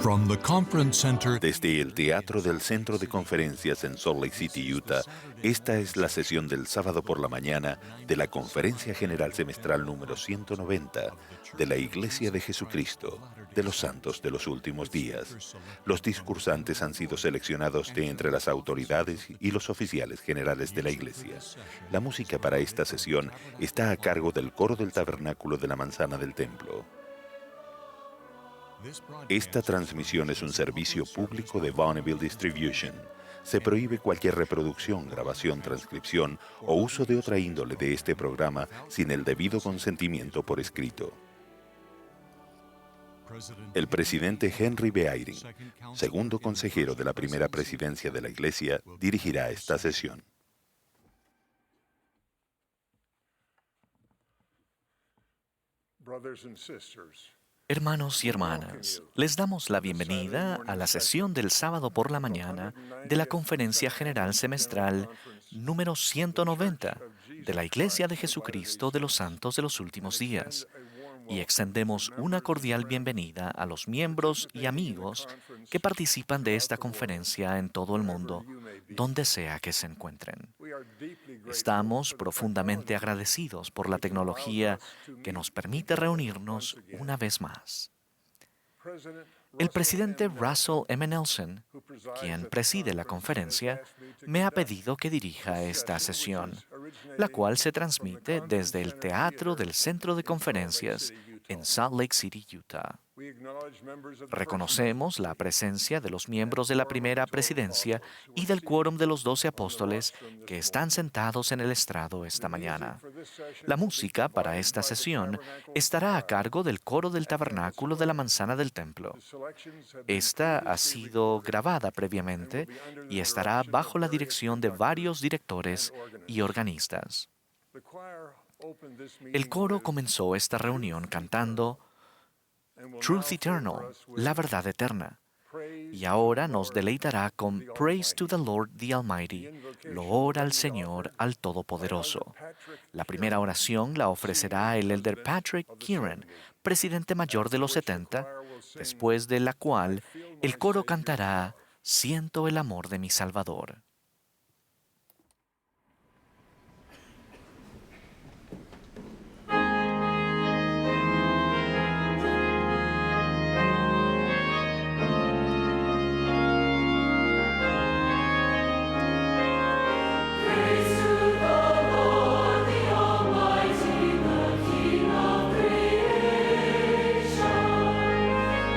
From the Conference Center, Desde el Teatro del Centro de Conferencias en Salt Lake City, Utah, esta es la sesión del sábado por la mañana de la Conferencia General Semestral número 190 de la Iglesia de Jesucristo de los Santos de los Últimos Días. Los discursantes han sido seleccionados de entre las autoridades y los oficiales generales de la Iglesia. La música para esta sesión está a cargo del Coro del Tabernáculo de la Manzana del Templo. Esta transmisión es un servicio público de Bonneville Distribution. Se prohíbe cualquier reproducción, grabación, transcripción o uso de otra índole de este programa sin el debido consentimiento por escrito. El presidente Henry B. Eyring, segundo consejero de la primera presidencia de la Iglesia, dirigirá esta sesión. Hermanos y hermanas, les damos la bienvenida a la sesión del sábado por la mañana de la Conferencia General Semestral número 190 de la Iglesia de Jesucristo de los Santos de los Últimos Días, y extendemos una cordial bienvenida a los miembros y amigos que participan de esta conferencia en todo el mundo, donde sea que se encuentren. Estamos profundamente agradecidos por la tecnología que nos permite reunirnos una vez más. El presidente Russell M. Nelson, quien preside la conferencia, me ha pedido que dirija esta sesión, la cual se transmite desde el Teatro del Centro de Conferencias en Salt Lake City, Utah. Reconocemos la presencia de los miembros de la primera presidencia y del quórum de los 12 apóstoles que están sentados en el estrado esta mañana. La música para esta sesión estará a cargo del Coro del Tabernáculo de la Manzana del Templo. Esta ha sido grabada previamente y estará bajo la dirección de varios directores y organistas. El coro comenzó esta reunión cantando Truth Eternal, la verdad eterna, y ahora nos deleitará con Praise to the Lord the Almighty, loor al Señor, al Todopoderoso. La primera oración la ofrecerá el elder Patrick Kieran, presidente mayor de los 70, después de la cual el coro cantará Siento el amor de mi Salvador.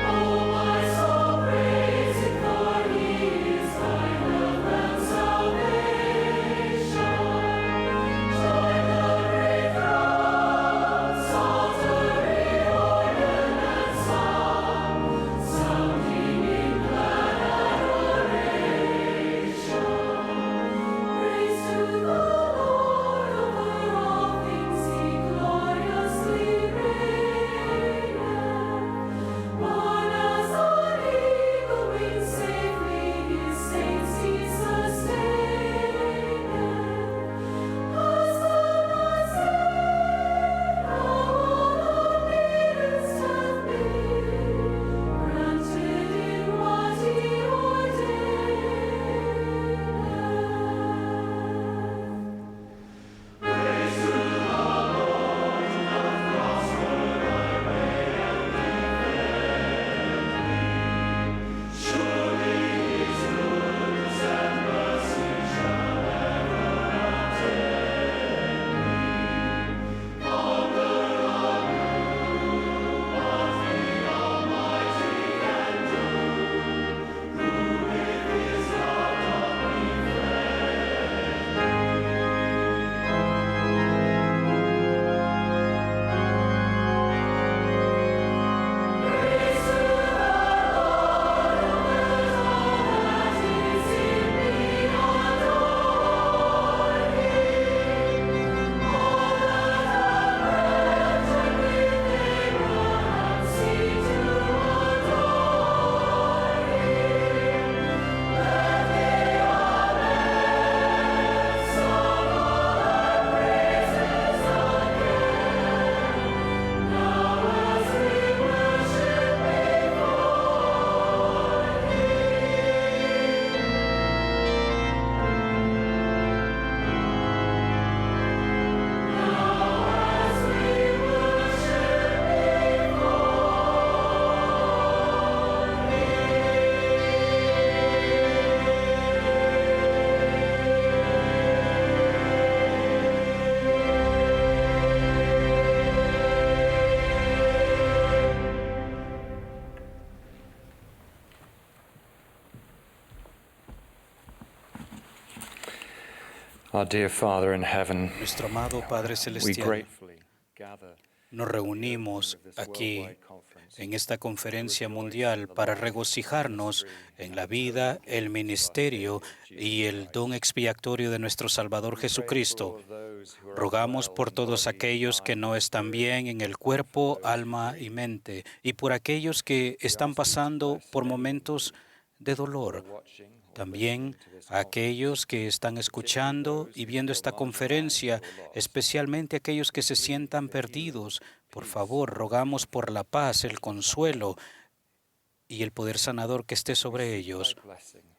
Oh, my soul, praise Him, for He is thy help and Our dear Father in heaven, Nuestro amado Padre we Celestial, gratefully gather nos reunimos aquí en esta conferencia mundial para regocijarnos en la vida, el ministerio y el don expiatorio de nuestro Salvador Jesucristo. Rogamos por todos aquellos que no están bien en el cuerpo, alma y mente, y por aquellos que están pasando por momentos de dolor. También a aquellos que están escuchando y viendo esta conferencia, especialmente aquellos que se sientan perdidos. Por favor, rogamos por la paz, el consuelo y el poder sanador que esté sobre ellos.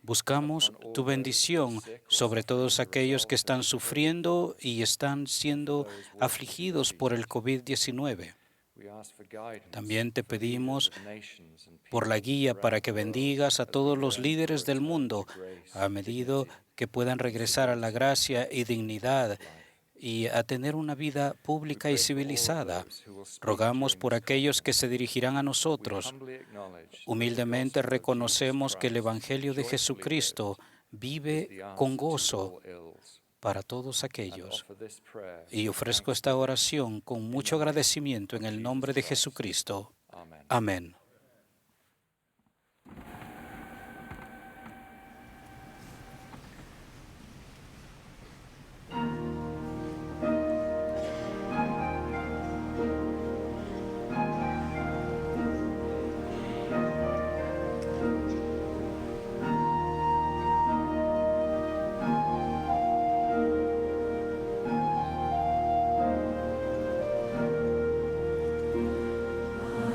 Buscamos tu bendición sobre todos aquellos que están sufriendo y están siendo afligidos por el COVID-19. También te pedimos por la guía para que bendigas a todos los líderes del mundo a medida que puedan regresar a la gracia y dignidad y a tener una vida pública y civilizada. Rogamos por aquellos que se dirigirán a nosotros. Humildemente reconocemos que el Evangelio de Jesucristo vive con gozo para todos aquellos. Y ofrezco esta oración con mucho agradecimiento en el nombre de Jesucristo. Amén.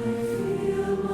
Feel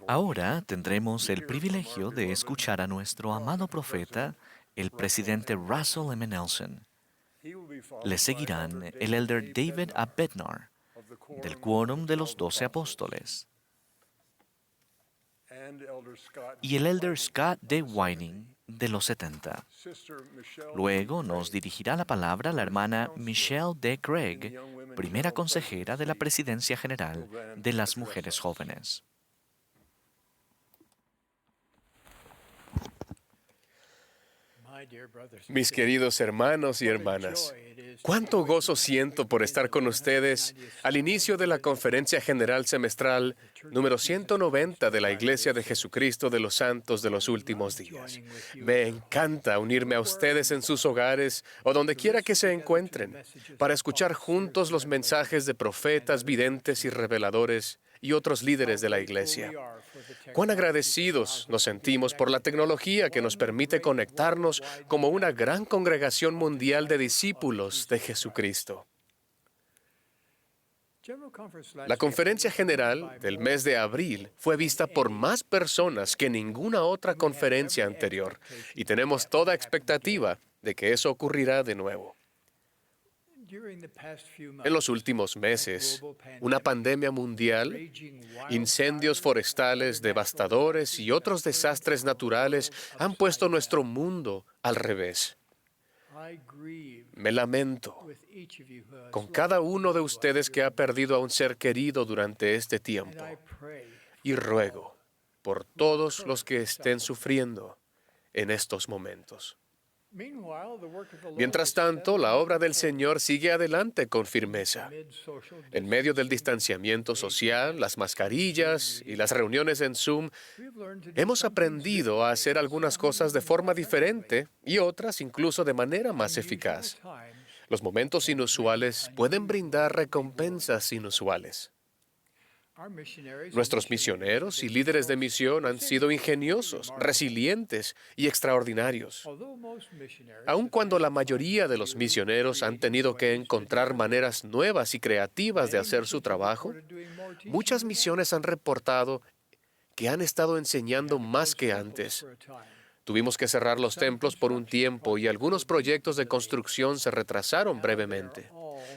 Ahora tendremos el privilegio de escuchar a nuestro amado profeta, el presidente Russell M. Nelson. Le seguirán el elder David A. Bednar, del Quórum de los 12 Apóstoles, y el elder Scott D. Whiting, de los 70. Luego nos dirigirá la palabra la hermana Michelle D. Craig, primera consejera de la Presidencia General de las Mujeres Jóvenes. Mis queridos hermanos y hermanas, cuánto gozo siento por estar con ustedes al inicio de la Conferencia General Semestral número 190 de la Iglesia de Jesucristo de los Santos de los Últimos Días. Me encanta unirme a ustedes en sus hogares o donde quiera que se encuentren para escuchar juntos los mensajes de profetas, videntes y reveladores y otros líderes de la Iglesia. Cuán agradecidos nos sentimos por la tecnología que nos permite conectarnos como una gran congregación mundial de discípulos de Jesucristo. La conferencia general del mes de abril fue vista por más personas que ninguna otra conferencia anterior, y tenemos toda expectativa de que eso ocurrirá de nuevo. En los últimos meses, una pandemia mundial, incendios forestales devastadores y otros desastres naturales han puesto nuestro mundo al revés. Me lamento con cada uno de ustedes que ha perdido a un ser querido durante este tiempo y ruego por todos los que estén sufriendo en estos momentos. Mientras tanto, la obra del Señor sigue adelante con firmeza. En medio del distanciamiento social, las mascarillas y las reuniones en Zoom, hemos aprendido a hacer algunas cosas de forma diferente y otras incluso de manera más eficaz. Los momentos inusuales pueden brindar recompensas inusuales. Nuestros misioneros y líderes de misión han sido ingeniosos, resilientes y extraordinarios. Aun cuando la mayoría de los misioneros han tenido que encontrar maneras nuevas y creativas de hacer su trabajo, muchas misiones han reportado que han estado enseñando más que antes. Tuvimos que cerrar los templos por un tiempo y algunos proyectos de construcción se retrasaron brevemente.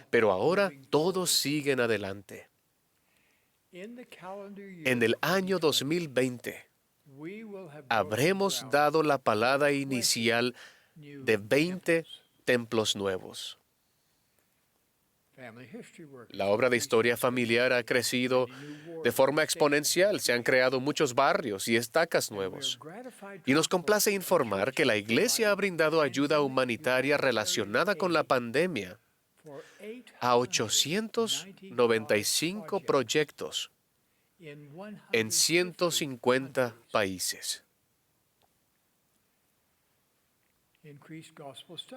Pero ahora todos siguen adelante. En el año 2020, habremos dado la palada inicial de 20 templos nuevos. La obra de historia familiar ha crecido de forma exponencial. Se han creado muchos barrios y estacas nuevos. Y nos complace informar que la Iglesia ha brindado ayuda humanitaria relacionada con la pandemia a 895 proyectos en 150 países.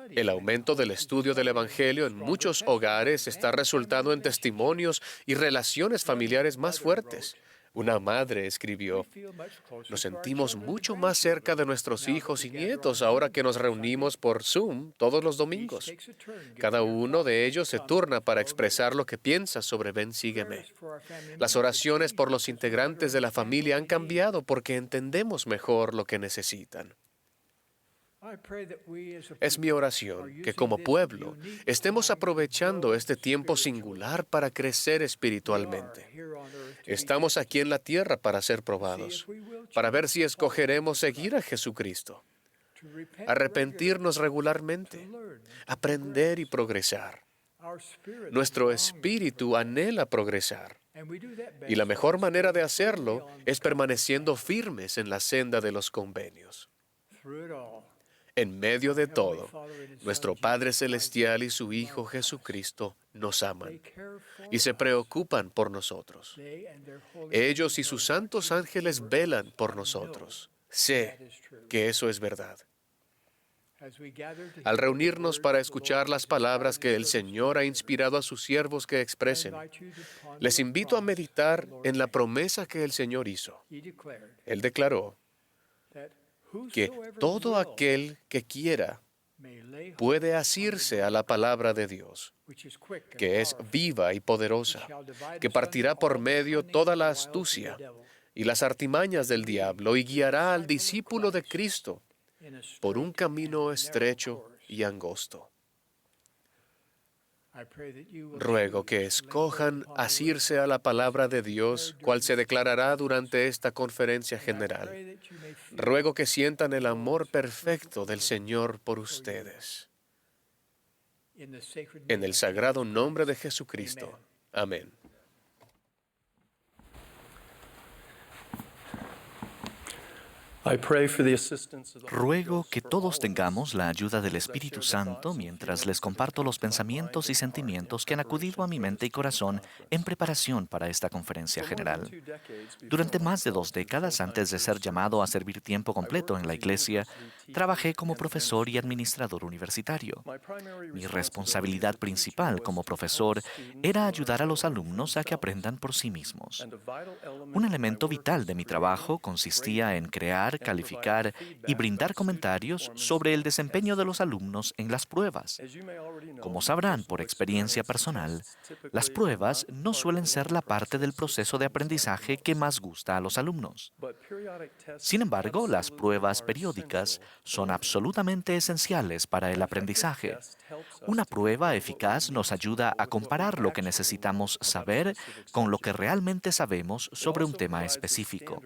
El aumento del estudio del Evangelio en muchos hogares está resultando en testimonios y relaciones familiares más fuertes. Una madre escribió: "Nos sentimos mucho más cerca de nuestros hijos y nietos ahora que nos reunimos por Zoom todos los domingos. Cada uno de ellos se turna para expresar lo que piensa sobre Ven, sígueme. Las oraciones por los integrantes de la familia han cambiado porque entendemos mejor lo que necesitan. Es mi oración que como pueblo estemos aprovechando este tiempo singular para crecer espiritualmente. Estamos aquí en la tierra para ser probados, para ver si escogeremos seguir a Jesucristo, arrepentirnos regularmente, aprender y progresar. Nuestro espíritu anhela progresar, y la mejor manera de hacerlo es permaneciendo firmes en la senda de los convenios. En medio de todo, nuestro Padre Celestial y su Hijo Jesucristo nos aman y se preocupan por nosotros. Ellos y sus santos ángeles velan por nosotros. Sé que eso es verdad. Al reunirnos para escuchar las palabras que el Señor ha inspirado a sus siervos que expresen, les invito a meditar en la promesa que el Señor hizo. Él declaró que todo aquel que quiera puede asirse a la palabra de Dios, que es viva y poderosa, que partirá por medio toda la astucia y las artimañas del diablo y guiará al discípulo de Cristo por un camino estrecho y angosto. Ruego que escojan asirse a la palabra de Dios, cual se declarará durante esta conferencia general. Ruego que sientan el amor perfecto del Señor por ustedes. En el sagrado nombre de Jesucristo. Amén. Ruego que todos tengamos la ayuda del Espíritu Santo mientras les comparto los pensamientos y sentimientos que han acudido a mi mente y corazón en preparación para esta conferencia general. Durante más de 2 décadas antes de ser llamado a servir tiempo completo en la Iglesia, trabajé como profesor y administrador universitario. Mi responsabilidad principal como profesor era ayudar a los alumnos a que aprendan por sí mismos. Un elemento vital de mi trabajo consistía en crear, calificar y brindar comentarios sobre el desempeño de los alumnos en las pruebas. Como sabrán por experiencia personal, las pruebas no suelen ser la parte del proceso de aprendizaje que más gusta a los alumnos. Sin embargo, las pruebas periódicas son absolutamente esenciales para el aprendizaje. Una prueba eficaz nos ayuda a comparar lo que necesitamos saber con lo que realmente sabemos sobre un tema específico.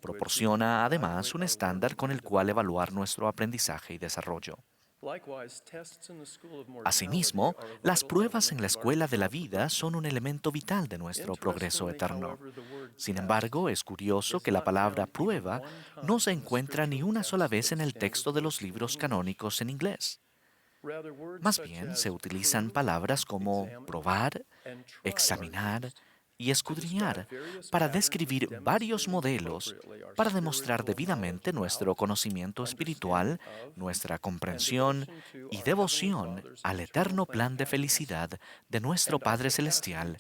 Proporciona además un estándar con el cual evaluar nuestro aprendizaje y desarrollo. Asimismo, las pruebas en la escuela de la vida son un elemento vital de nuestro progreso eterno. Sin embargo, es curioso que la palabra prueba no se encuentra ni una sola vez en el texto de los libros canónicos en inglés. Más bien, se utilizan palabras como probar, examinar y escudriñar para describir varios modelos para demostrar debidamente nuestro conocimiento espiritual, nuestra comprensión y devoción al eterno plan de felicidad de nuestro Padre Celestial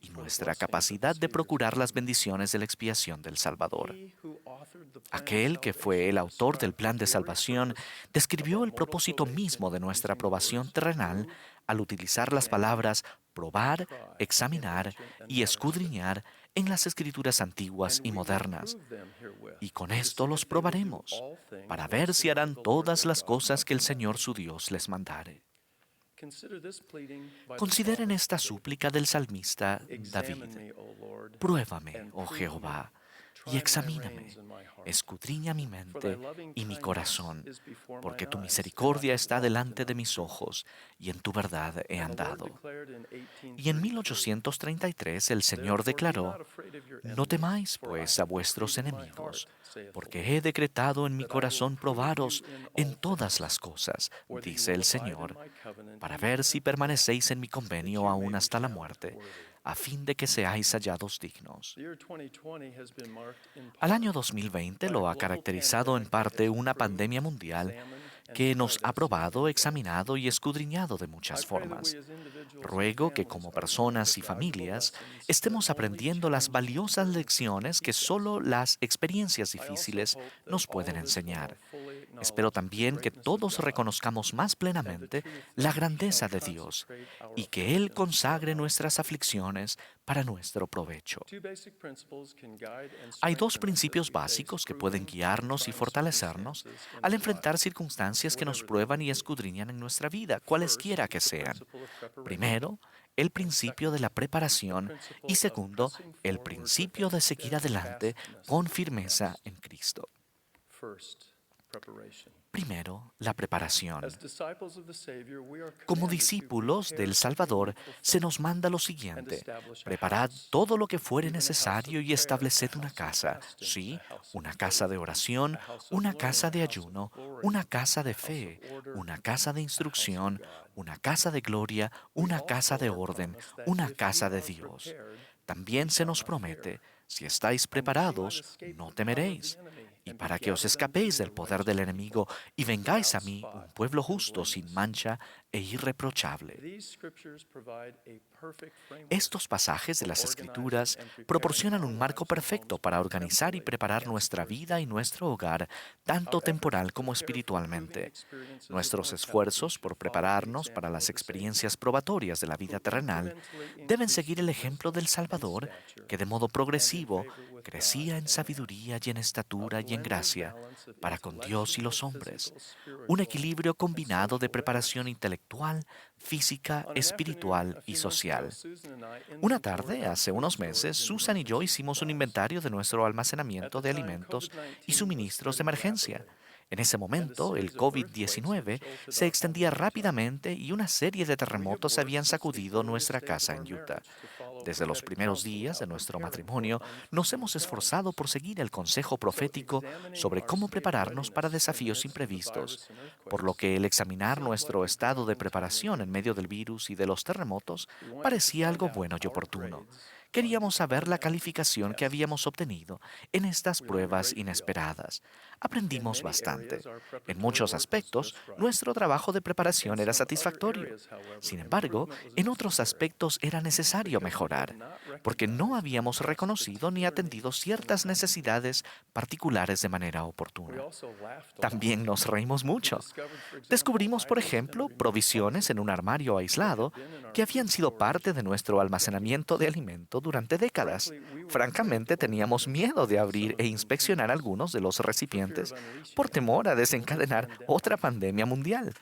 y nuestra capacidad de procurar las bendiciones de la expiación del Salvador. Aquel que fue el autor del plan de salvación describió el propósito mismo de nuestra aprobación terrenal al utilizar las palabras probar, examinar y escudriñar en las escrituras antiguas y modernas. Y con esto los probaremos, para ver si harán todas las cosas que el Señor su Dios les mandare. Consideren esta súplica del salmista David. Pruébame, oh Jehová, y examíname, escudriña mi mente y mi corazón, porque tu misericordia está delante de mis ojos, y en tu verdad he andado. Y en 1833 el Señor declaró, no temáis, pues, a vuestros enemigos, porque he decretado en mi corazón probaros en todas las cosas, dice el Señor, para ver si permanecéis en mi convenio aún hasta la muerte, a fin de que seáis hallados dignos. Al año 2020 lo ha caracterizado en parte una pandemia mundial que nos ha probado, examinado y escudriñado de muchas formas. Ruego que como personas y familias estemos aprendiendo las valiosas lecciones que solo las experiencias difíciles nos pueden enseñar. Espero también que todos reconozcamos más plenamente la grandeza de Dios y que Él consagre nuestras aflicciones para nuestro provecho. Hay 2 principios básicos que pueden guiarnos y fortalecernos al enfrentar circunstancias que nos prueban y escudriñan en nuestra vida, cualesquiera que sean. Primero, el principio de la preparación y segundo, el principio de seguir adelante con firmeza en Cristo. Primero, la preparación. Como discípulos del Salvador, se nos manda lo siguiente: preparad todo lo que fuere necesario y estableced una casa, sí, una casa de oración, una casa de ayuno, una casa de fe, una casa de instrucción, una casa de gloria, una casa de orden, una casa de Dios. También se nos promete: si estáis preparados, no temeréis. y para que os escapéis del poder del enemigo y vengáis a mí, un pueblo justo, sin mancha e irreprochable. Estos pasajes de las Escrituras proporcionan un marco perfecto para organizar y preparar nuestra vida y nuestro hogar, tanto temporal como espiritualmente. Nuestros esfuerzos por prepararnos para las experiencias probatorias de la vida terrenal deben seguir el ejemplo del Salvador, que de modo progresivo crecía en sabiduría y en estatura y en gracia para con Dios y los hombres. Un equilibrio combinado de preparación intelectual, física, espiritual y social. Una tarde, hace unos meses, Susan y yo hicimos un inventario de nuestro almacenamiento de alimentos y suministros de emergencia. En ese momento, el COVID-19 se extendía rápidamente y una serie de terremotos habían sacudido nuestra casa en Utah. Desde los primeros días de nuestro matrimonio, nos hemos esforzado por seguir el consejo profético sobre cómo prepararnos para desafíos imprevistos, por lo que el examinar nuestro estado de preparación en medio del virus y de los terremotos parecía algo bueno y oportuno. Queríamos saber la calificación que habíamos obtenido en estas pruebas inesperadas. Aprendimos bastante. En muchos aspectos, nuestro trabajo de preparación era satisfactorio. Sin embargo, en otros aspectos era necesario mejorar, porque no habíamos reconocido ni atendido ciertas necesidades particulares de manera oportuna. También nos reímos mucho. Descubrimos, por ejemplo, provisiones en un armario aislado que habían sido parte de nuestro almacenamiento de alimento durante décadas. Francamente, teníamos miedo de abrir e inspeccionar algunos de los recipientes por temor a desencadenar otra pandemia mundial.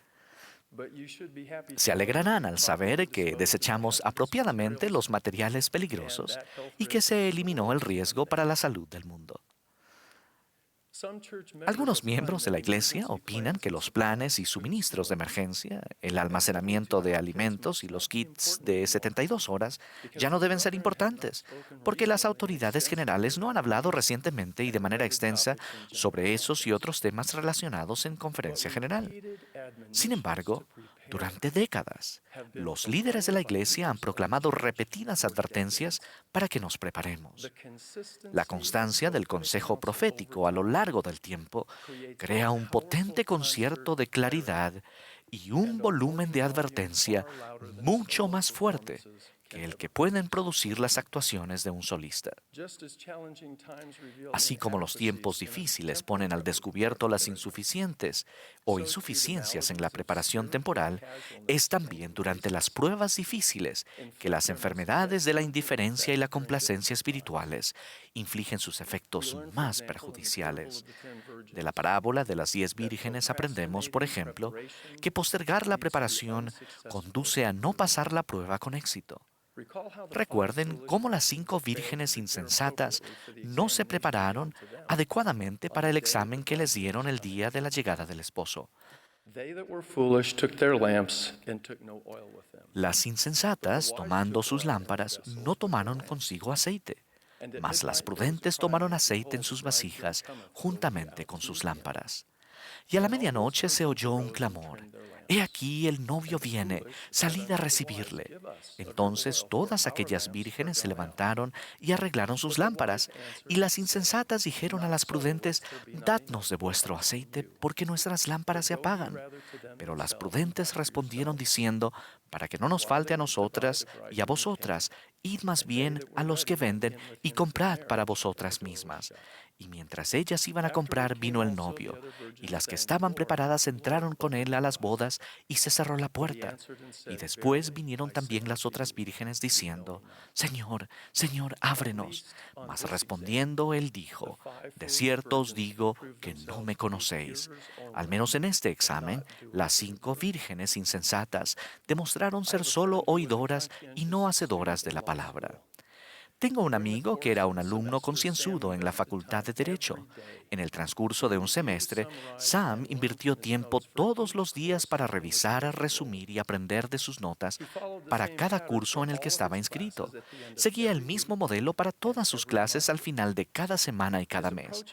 Se alegrarán al saber que desechamos apropiadamente los materiales peligrosos y que se eliminó el riesgo para la salud del mundo. Algunos miembros de la Iglesia opinan que los planes y suministros de emergencia, el almacenamiento de alimentos y los kits de 72 horas ya no deben ser importantes, porque las autoridades generales no han hablado recientemente y de manera extensa sobre esos y otros temas relacionados en conferencia general. Sin embargo, durante décadas, los líderes de la Iglesia han proclamado repetidas advertencias para que nos preparemos. La constancia del consejo profético a lo largo del tiempo crea un potente concierto de claridad y un volumen de advertencia mucho más fuerte que el que pueden producir las actuaciones de un solista. Así como los tiempos difíciles ponen al descubierto las insuficientes o insuficiencias en la preparación temporal, es también durante las pruebas difíciles que las enfermedades de la indiferencia y la complacencia espirituales infligen sus efectos más perjudiciales. De la parábola de las 10 vírgenes aprendemos, por ejemplo, que postergar la preparación conduce a no pasar la prueba con éxito. Recuerden cómo las 5 vírgenes insensatas no se prepararon adecuadamente para el examen que les dieron el día de la llegada del esposo. Las insensatas, tomando sus lámparas, no tomaron consigo aceite, mas las prudentes tomaron aceite en sus vasijas juntamente con sus lámparas. Y a la medianoche se oyó un clamor: «He aquí el novio viene, salid a recibirle». Entonces todas aquellas vírgenes se levantaron y arreglaron sus lámparas, y las insensatas dijeron a las prudentes: «Dadnos de vuestro aceite, porque nuestras lámparas se apagan». Pero las prudentes respondieron diciendo: «Para que no nos falte a nosotras y a vosotras, id más bien a los que venden y comprad para vosotras mismas». Y mientras ellas iban a comprar, vino el novio, y las que estaban preparadas entraron con él a las bodas, y se cerró la puerta. Y después vinieron también las otras vírgenes diciendo: «Señor, Señor, ábrenos». Mas respondiendo él dijo: «De cierto os digo que no me conocéis». Al menos en este examen, las 5 vírgenes insensatas demostraron ser solo oidoras y no hacedoras de la palabra. Tengo un amigo que era un alumno concienzudo en la Facultad de Derecho. En el transcurso de un semestre, Sam invirtió tiempo todos los días para revisar, resumir y aprender de sus notas para cada curso en el que estaba inscrito. Seguía el mismo modelo para todas sus clases al final de cada semana y cada mes.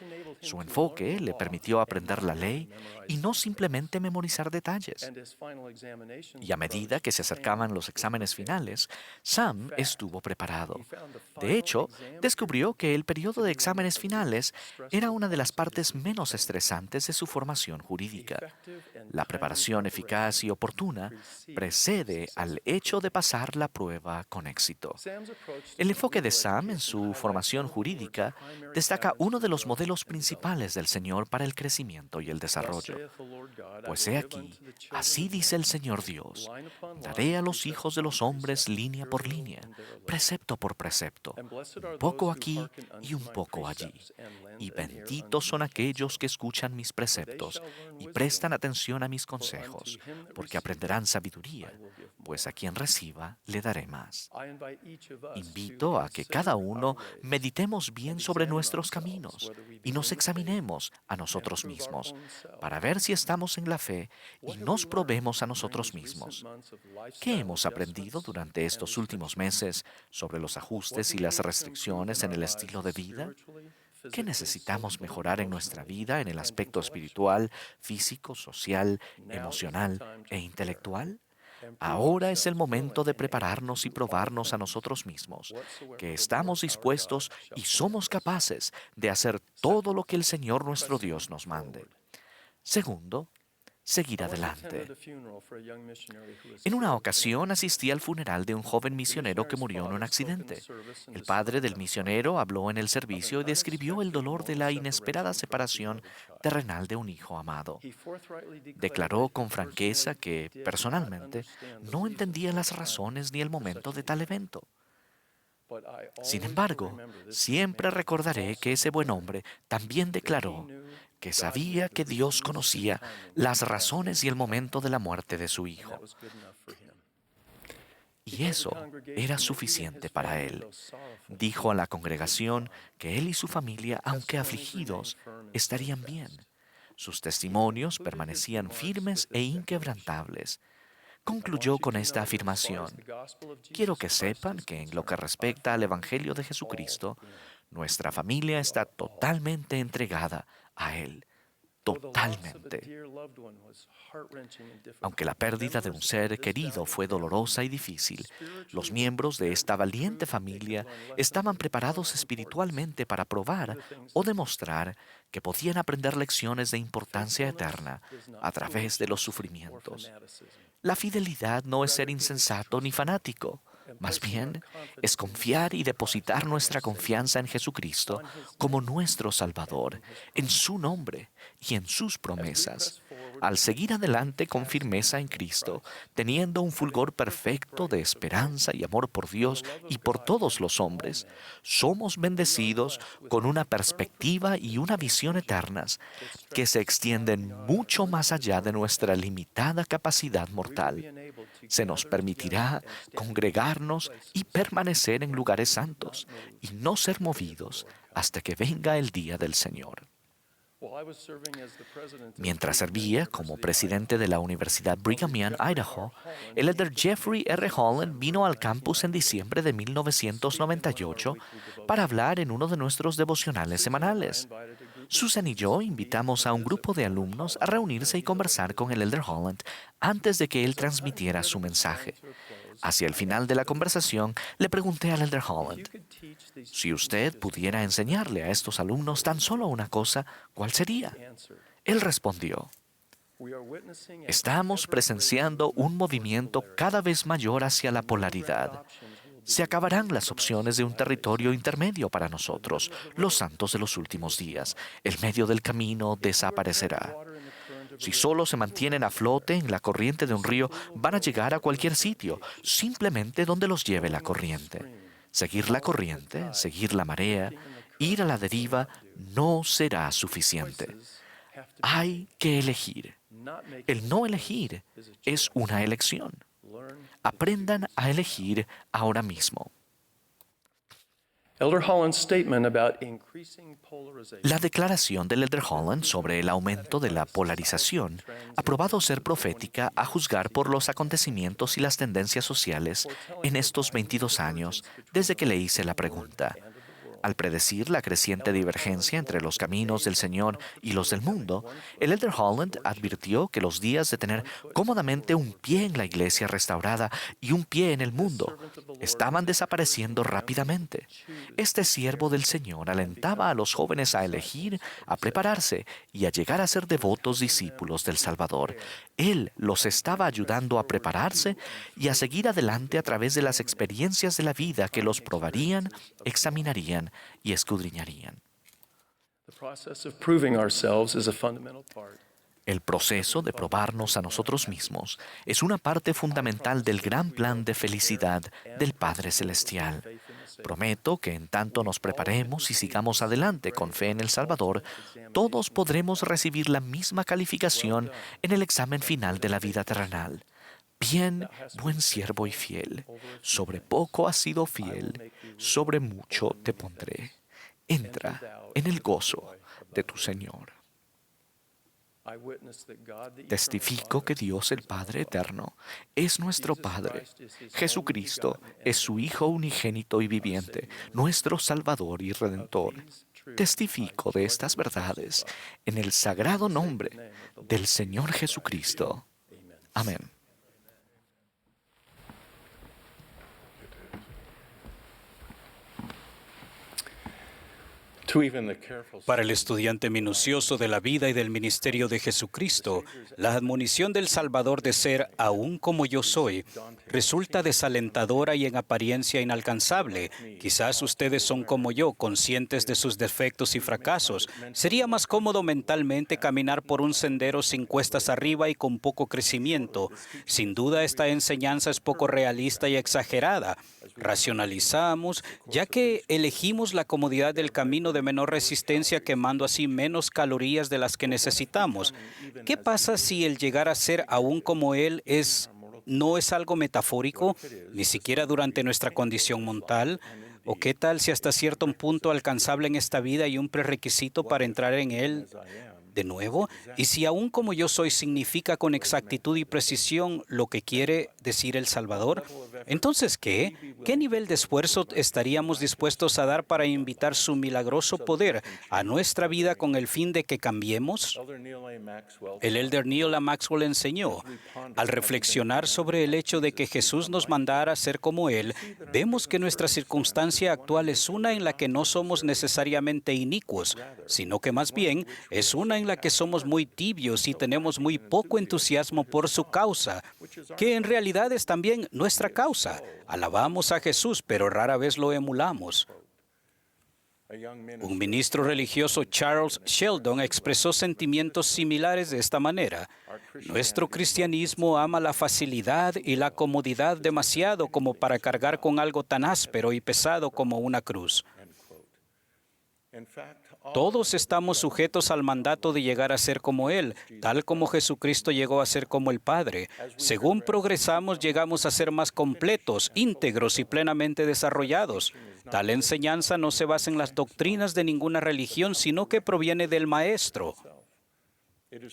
Su enfoque le permitió aprender la ley y no simplemente memorizar detalles. Y a medida que se acercaban los exámenes finales, Sam estuvo preparado. De hecho, descubrió que el periodo de exámenes finales era una de las partes menos estresantes de su formación jurídica. La preparación eficaz y oportuna precede al hecho de pasar la prueba con éxito. El enfoque de Sam en su formación jurídica destaca uno de los modelos principales del Señor para el crecimiento y el desarrollo. Pues he aquí, así dice el Señor Dios, daré a los hijos de los hombres línea por línea, precepto por precepto, un poco aquí y un poco allí. Y benditos son aquellos que escuchan mis preceptos y prestan atención a mis consejos, porque aprenderán sabiduría, pues a quien reciba le daré más. Invito a que cada uno meditemos bien sobre nuestros caminos y nos examinemos a nosotros mismos para ver si estamos en la fe y nos probemos a nosotros mismos. ¿Qué hemos aprendido durante estos últimos meses sobre los ajustes y las restricciones en el estilo de vida? ¿Qué necesitamos mejorar en nuestra vida en el aspecto espiritual, físico, social, emocional e intelectual? Ahora es el momento de prepararnos y probarnos a nosotros mismos, que estamos dispuestos y somos capaces de hacer todo lo que el Señor nuestro Dios nos mande. Segundo, seguir adelante. En una ocasión asistí al funeral de un joven misionero que murió en un accidente. El padre del misionero habló en el servicio y describió el dolor de la inesperada separación terrenal de un hijo amado. Declaró con franqueza que, personalmente, no entendía las razones ni el momento de tal evento. Sin embargo, siempre recordaré que ese buen hombre también declaró que sabía que Dios conocía las razones y el momento de la muerte de su hijo. Y eso era suficiente para él. Dijo a la congregación que él y su familia, aunque afligidos, estarían bien. Sus testimonios permanecían firmes e inquebrantables. Concluyó con esta afirmación: quiero que sepan que en lo que respecta al Evangelio de Jesucristo, nuestra familia está totalmente entregada a Él. Totalmente. Aunque la pérdida de un ser querido fue dolorosa y difícil, los miembros de esta valiente familia estaban preparados espiritualmente para probar o demostrar que podían aprender lecciones de importancia eterna a través de los sufrimientos. La fidelidad no es ser insensato ni fanático. Más bien, es confiar y depositar nuestra confianza en Jesucristo como nuestro Salvador, en su nombre y en sus promesas. Al seguir adelante con firmeza en Cristo, teniendo un fulgor perfecto de esperanza y amor por Dios y por todos los hombres, somos bendecidos con una perspectiva y una visión eternas que se extienden mucho más allá de nuestra limitada capacidad mortal. Se nos permitirá congregarnos y permanecer en lugares santos y no ser movidos hasta que venga el día del Señor. Mientras servía como presidente de la Universidad Brigham Young, Idaho, el elder Jeffrey R. Holland vino al campus en diciembre de 1998 para hablar en uno de nuestros devocionales semanales. Susan y yo invitamos a un grupo de alumnos a reunirse y conversar con el elder Holland antes de que él transmitiera su mensaje. Hacia el final de la conversación, le pregunté al elder Holland: si usted pudiera enseñarle a estos alumnos tan solo una cosa, ¿cuál sería? Él respondió: estamos presenciando un movimiento cada vez mayor hacia la polaridad. Se acabarán las opciones de un territorio intermedio para nosotros, los santos de los últimos días. El medio del camino desaparecerá. Si solo se mantienen a flote en la corriente de un río, van a llegar a cualquier sitio, simplemente donde los lleve la corriente. Seguir la corriente, seguir la marea, ir a la deriva, no será suficiente. Hay que elegir. El no elegir es una elección. Aprendan a elegir ahora mismo. La declaración del elder Holland sobre el aumento de la polarización ha probado ser profética a juzgar por los acontecimientos y las tendencias sociales en estos 22 años desde que le hice la pregunta. Al predecir la creciente divergencia entre los caminos del Señor y los del mundo, el Elder Holland advirtió que los días de tener cómodamente un pie en la iglesia restaurada y un pie en el mundo estaban desapareciendo rápidamente. Este siervo del Señor alentaba a los jóvenes a elegir, a prepararse y a llegar a ser devotos discípulos del Salvador. Él los estaba ayudando a prepararse y a seguir adelante a través de las experiencias de la vida que los probarían, examinarían y escudriñarían. El proceso de probarnos a nosotros mismos es una parte fundamental del gran plan de felicidad del Padre Celestial. Prometo que en tanto nos preparemos y sigamos adelante con fe en el Salvador, todos podremos recibir la misma calificación en el examen final de la vida terrenal. Bien, buen siervo y fiel, sobre poco has sido fiel, sobre mucho te pondré. Entra en el gozo de tu Señor. Testifico que Dios el Padre Eterno es nuestro Padre. Jesucristo es su Hijo unigénito y viviente, nuestro Salvador y Redentor. Testifico de estas verdades en el sagrado nombre del Señor Jesucristo. Amén. Para el estudiante minucioso de la vida y del ministerio de Jesucristo, la admonición del Salvador de ser aún como yo soy resulta desalentadora y en apariencia inalcanzable. Quizás ustedes son como yo, conscientes de sus defectos y fracasos. Sería más cómodo mentalmente caminar por un sendero sin cuestas arriba y con poco crecimiento. Sin duda, esta enseñanza es poco realista y exagerada. Racionalizamos, ya que elegimos la comodidad del camino de menor resistencia, quemando así menos calorías de las que necesitamos. ¿Qué pasa si el llegar a ser aún como Él no es algo metafórico, ni siquiera durante nuestra condición mortal? ¿O qué tal si hasta cierto punto alcanzable en esta vida hay un prerequisito para entrar en Él de nuevo? Y si aún como yo soy significa con exactitud y precisión lo que quiere decir el Salvador, entonces ¿qué nivel de esfuerzo estaríamos dispuestos a dar para invitar su milagroso poder a nuestra vida con el fin de que cambiemos? El Elder Neil A. Maxwell enseñó: al reflexionar sobre el hecho de que Jesús nos mandara a ser como Él, vemos que nuestra circunstancia actual es una en la que no somos necesariamente inicuos, sino que más bien es una en la que somos muy tibios y tenemos muy poco entusiasmo por su causa, que en realidad es también nuestra causa. Alabamos a Jesús, pero rara vez lo emulamos. Un ministro religioso, Charles Sheldon, expresó sentimientos similares de esta manera: nuestro cristianismo ama la facilidad y la comodidad demasiado como para cargar con algo tan áspero y pesado como una cruz. Todos estamos sujetos al mandato de llegar a ser como Él, tal como Jesucristo llegó a ser como el Padre. Según progresamos, llegamos a ser más completos, íntegros y plenamente desarrollados. Tal enseñanza no se basa en las doctrinas de ninguna religión, sino que proviene del Maestro.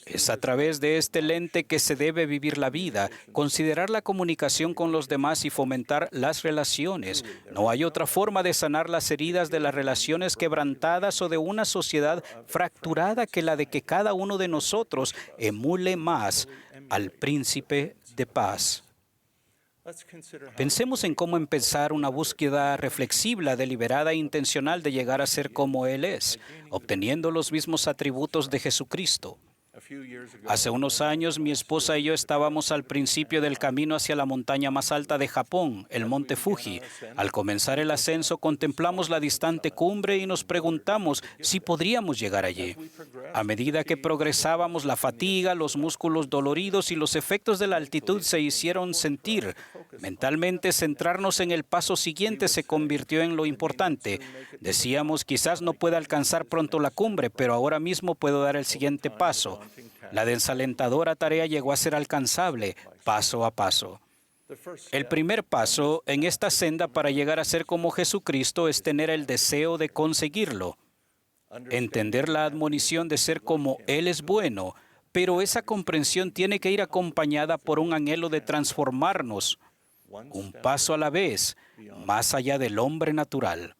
Es a través de este lente que se debe vivir la vida, considerar la comunicación con los demás y fomentar las relaciones. No hay otra forma de sanar las heridas de las relaciones quebrantadas o de una sociedad fracturada que la de que cada uno de nosotros emule más al Príncipe de Paz. Pensemos en cómo empezar una búsqueda reflexiva, deliberada e intencional de llegar a ser como Él es, obteniendo los mismos atributos de Jesucristo. Hace unos años, mi esposa y yo estábamos al principio del camino hacia la montaña más alta de Japón, el Monte Fuji. Al comenzar el ascenso, contemplamos la distante cumbre y nos preguntamos si podríamos llegar allí. A medida que progresábamos, la fatiga, los músculos doloridos y los efectos de la altitud se hicieron sentir. Mentalmente, centrarnos en el paso siguiente se convirtió en lo importante. Decíamos, quizás no pueda alcanzar pronto la cumbre, pero ahora mismo puedo dar el siguiente paso. La desalentadora tarea llegó a ser alcanzable, paso a paso. El primer paso en esta senda para llegar a ser como Jesucristo es tener el deseo de conseguirlo. Entender la admonición de ser como Él es bueno, pero esa comprensión tiene que ir acompañada por un anhelo de transformarnos, un paso a la vez, más allá del hombre natural.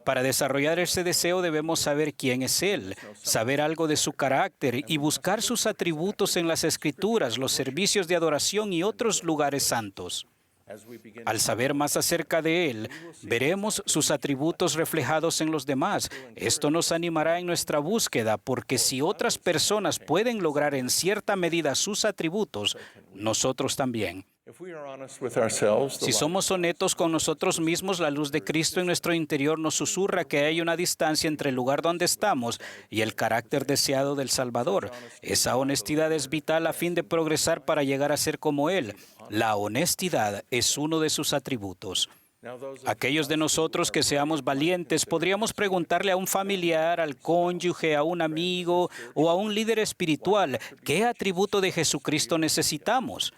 Para desarrollar ese deseo debemos saber quién es Él, saber algo de su carácter y buscar sus atributos en las Escrituras, los servicios de adoración y otros lugares santos. Al saber más acerca de Él, veremos sus atributos reflejados en los demás. Esto nos animará en nuestra búsqueda, porque si otras personas pueden lograr en cierta medida sus atributos, nosotros también. Si somos honestos con nosotros mismos, la luz de Cristo en nuestro interior nos susurra que hay una distancia entre el lugar donde estamos y el carácter deseado del Salvador. Esa honestidad es vital a fin de progresar para llegar a ser como Él. La honestidad es uno de sus atributos. Aquellos de nosotros que seamos valientes, podríamos preguntarle a un familiar, al cónyuge, a un amigo o a un líder espiritual, ¿qué atributo de Jesucristo necesitamos?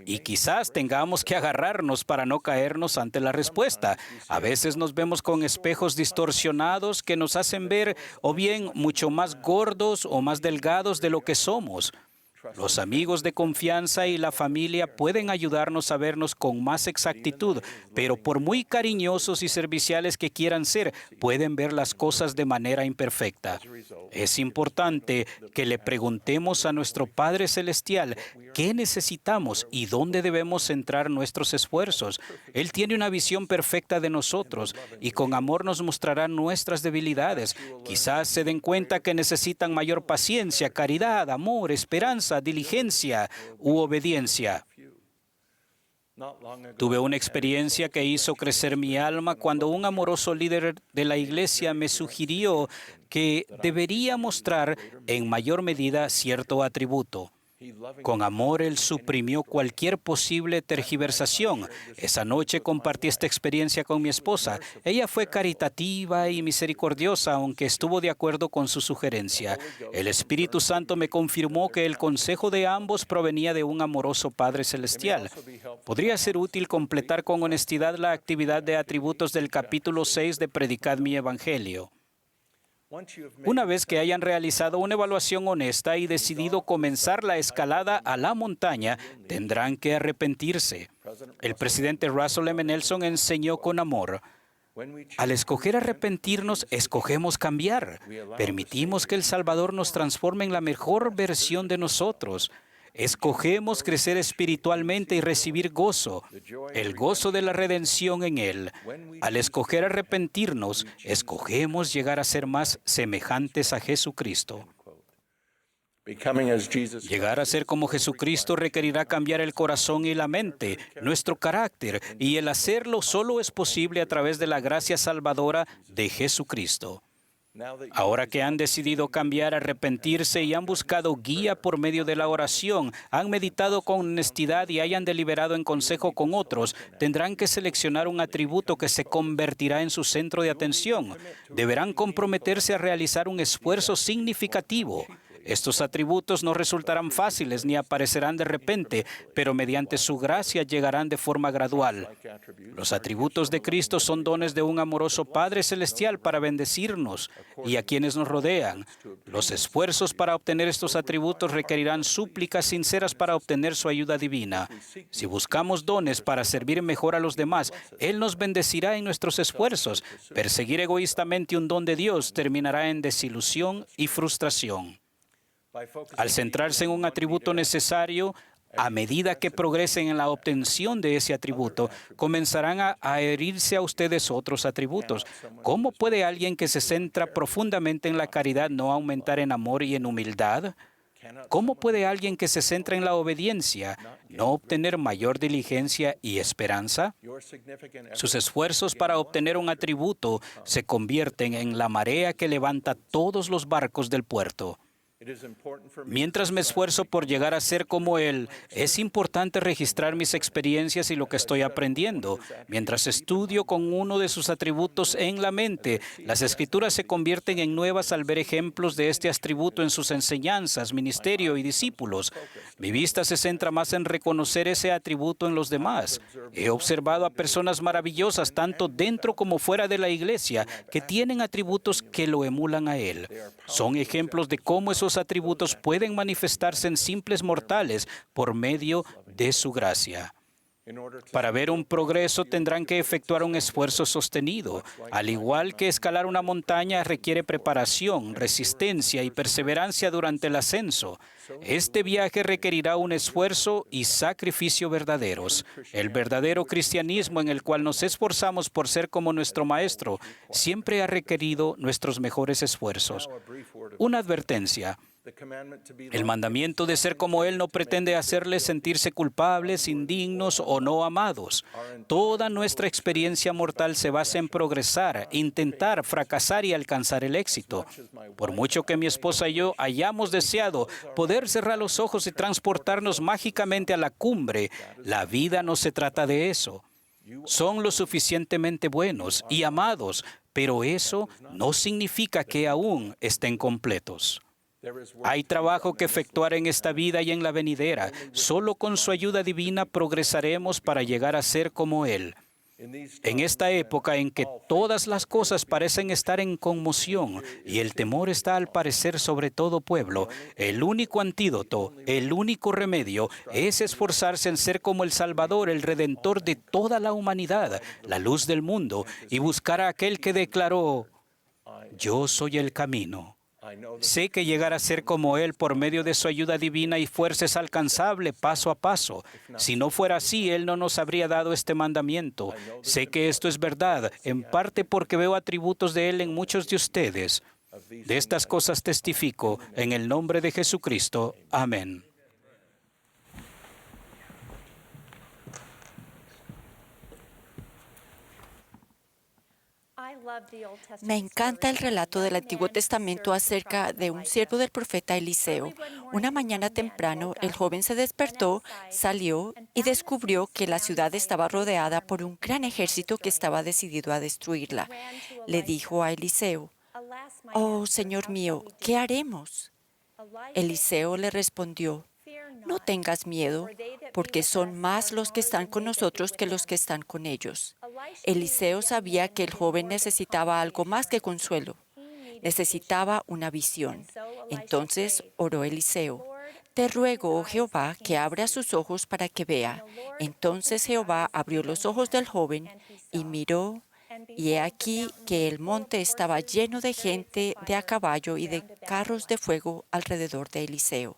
Y quizás tengamos que agarrarnos para no caernos ante la respuesta. A veces nos vemos con espejos distorsionados que nos hacen ver o bien mucho más gordos o más delgados de lo que somos. Los amigos de confianza y la familia pueden ayudarnos a vernos con más exactitud, pero por muy cariñosos y serviciales que quieran ser, pueden ver las cosas de manera imperfecta. Es importante que le preguntemos a nuestro Padre Celestial qué necesitamos y dónde debemos centrar nuestros esfuerzos. Él tiene una visión perfecta de nosotros y con amor nos mostrará nuestras debilidades. Quizás se den cuenta que necesitan mayor paciencia, caridad, amor, esperanza, diligencia u obediencia. Tuve una experiencia que hizo crecer mi alma cuando un amoroso líder de la iglesia me sugirió que debería mostrar en mayor medida cierto atributo. Con amor, él suprimió cualquier posible tergiversación. Esa noche compartí esta experiencia con mi esposa. Ella fue caritativa y misericordiosa, aunque estuvo de acuerdo con su sugerencia. El Espíritu Santo me confirmó que el consejo de ambos provenía de un amoroso Padre Celestial. Podría ser útil completar con honestidad la actividad de atributos del capítulo 6 de Predicad mi Evangelio. Una vez que hayan realizado una evaluación honesta y decidido comenzar la escalada a la montaña, tendrán que arrepentirse. El presidente Russell M. Nelson enseñó con amor: al escoger arrepentirnos, escogemos cambiar. Permitimos que el Salvador nos transforme en la mejor versión de nosotros. Escogemos crecer espiritualmente y recibir gozo, el gozo de la redención en Él. Al escoger arrepentirnos, escogemos llegar a ser más semejantes a Jesucristo. Llegar a ser como Jesucristo requerirá cambiar el corazón y la mente, nuestro carácter, y el hacerlo solo es posible a través de la gracia salvadora de Jesucristo. Ahora que han decidido cambiar, arrepentirse y han buscado guía por medio de la oración, han meditado con honestidad y hayan deliberado en consejo con otros, tendrán que seleccionar un atributo que se convertirá en su centro de atención. Deberán comprometerse a realizar un esfuerzo significativo. Estos atributos no resultarán fáciles ni aparecerán de repente, pero mediante su gracia llegarán de forma gradual. Los atributos de Cristo son dones de un amoroso Padre Celestial para bendecirnos y a quienes nos rodean. Los esfuerzos para obtener estos atributos requerirán súplicas sinceras para obtener su ayuda divina. Si buscamos dones para servir mejor a los demás, Él nos bendecirá en nuestros esfuerzos. Perseguir egoístamente un don de Dios terminará en desilusión y frustración. Al centrarse en un atributo necesario, a medida que progresen en la obtención de ese atributo, comenzarán a herirse a ustedes otros atributos. ¿Cómo puede alguien que se centra profundamente en la caridad no aumentar en amor y en humildad? ¿Cómo puede alguien que se centra en la obediencia no obtener mayor diligencia y esperanza? Sus esfuerzos para obtener un atributo se convierten en la marea que levanta todos los barcos del puerto. Mientras me esfuerzo por llegar a ser como Él, es importante registrar mis experiencias y lo que estoy aprendiendo. Mientras estudio con uno de sus atributos en la mente, las Escrituras se convierten en nuevas al ver ejemplos de este atributo en sus enseñanzas, ministerio y discípulos. Mi vista se centra más en reconocer ese atributo en los demás. He observado a personas maravillosas, tanto dentro como fuera de la iglesia, que tienen atributos que lo emulan a Él. Son ejemplos de cómo esos atributos pueden manifestarse en simples mortales por medio de su gracia. Para ver un progreso tendrán que efectuar un esfuerzo sostenido. Al igual que escalar una montaña requiere preparación, resistencia y perseverancia durante el ascenso. Este viaje requerirá un esfuerzo y sacrificio verdaderos. El verdadero cristianismo en el cual nos esforzamos por ser como nuestro Maestro siempre ha requerido nuestros mejores esfuerzos. Una advertencia. El mandamiento de ser como Él no pretende hacerles sentirse culpables, indignos o no amados. Toda nuestra experiencia mortal se basa en progresar, intentar, fracasar y alcanzar el éxito. Por mucho que mi esposa y yo hayamos deseado poder cerrar los ojos y transportarnos mágicamente a la cumbre, la vida no se trata de eso. Son lo suficientemente buenos y amados, pero eso no significa que aún estén completos. Hay trabajo que efectuar en esta vida y en la venidera. Solo con su ayuda divina progresaremos para llegar a ser como Él. En esta época en que todas las cosas parecen estar en conmoción y el temor está al parecer sobre todo pueblo, el único antídoto, el único remedio es esforzarse en ser como el Salvador, el Redentor de toda la humanidad, la luz del mundo, y buscar a aquel que declaró: "Yo soy el camino". Sé que llegar a ser como Él por medio de su ayuda divina y fuerza es alcanzable paso a paso. Si no fuera así, Él no nos habría dado este mandamiento. Sé que esto es verdad, en parte porque veo atributos de Él en muchos de ustedes. De estas cosas testifico en el nombre de Jesucristo. Amén. Me encanta el relato del Antiguo Testamento acerca de un siervo del profeta Eliseo. Una mañana temprano, el joven se despertó, salió y descubrió que la ciudad estaba rodeada por un gran ejército que estaba decidido a destruirla. Le dijo a Eliseo: "Oh, Señor mío, ¿qué haremos?". Eliseo le respondió: "No tengas miedo, porque son más los que están con nosotros que los que están con ellos". Eliseo sabía que el joven necesitaba algo más que consuelo. Necesitaba una visión. Entonces oró Eliseo: "Te ruego, oh Jehová, que abra sus ojos para que vea". Entonces Jehová abrió los ojos del joven y miró, y he aquí que el monte estaba lleno de gente de a caballo y de carros de fuego alrededor de Eliseo.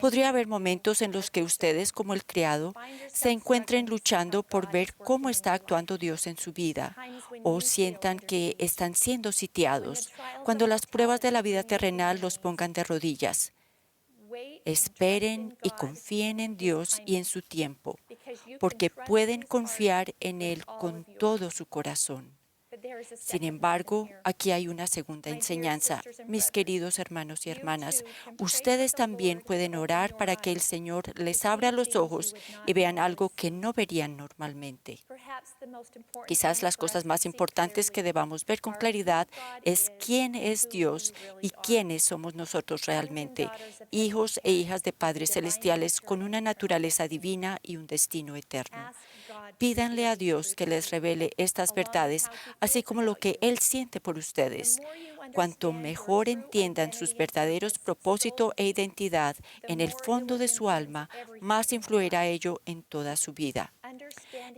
Podría haber momentos en los que ustedes, como el criado, se encuentren luchando por ver cómo está actuando Dios en su vida, o sientan que están siendo sitiados, cuando las pruebas de la vida terrenal los pongan de rodillas. Esperen y confíen en Dios y en su tiempo, porque pueden confiar en Él con todo su corazón. Sin embargo, aquí hay una segunda enseñanza. Mis queridos hermanos y hermanas, ustedes también pueden orar para que el Señor les abra los ojos y vean algo que no verían normalmente. Quizás las cosas más importantes que debamos ver con claridad es quién es Dios y quiénes somos nosotros realmente, hijos e hijas de padres celestiales con una naturaleza divina y un destino eterno. Pídanle a Dios que les revele estas verdades, así como lo que Él siente por ustedes. Cuanto mejor entiendan sus verdaderos propósito e identidad en el fondo de su alma, más influirá ello en toda su vida.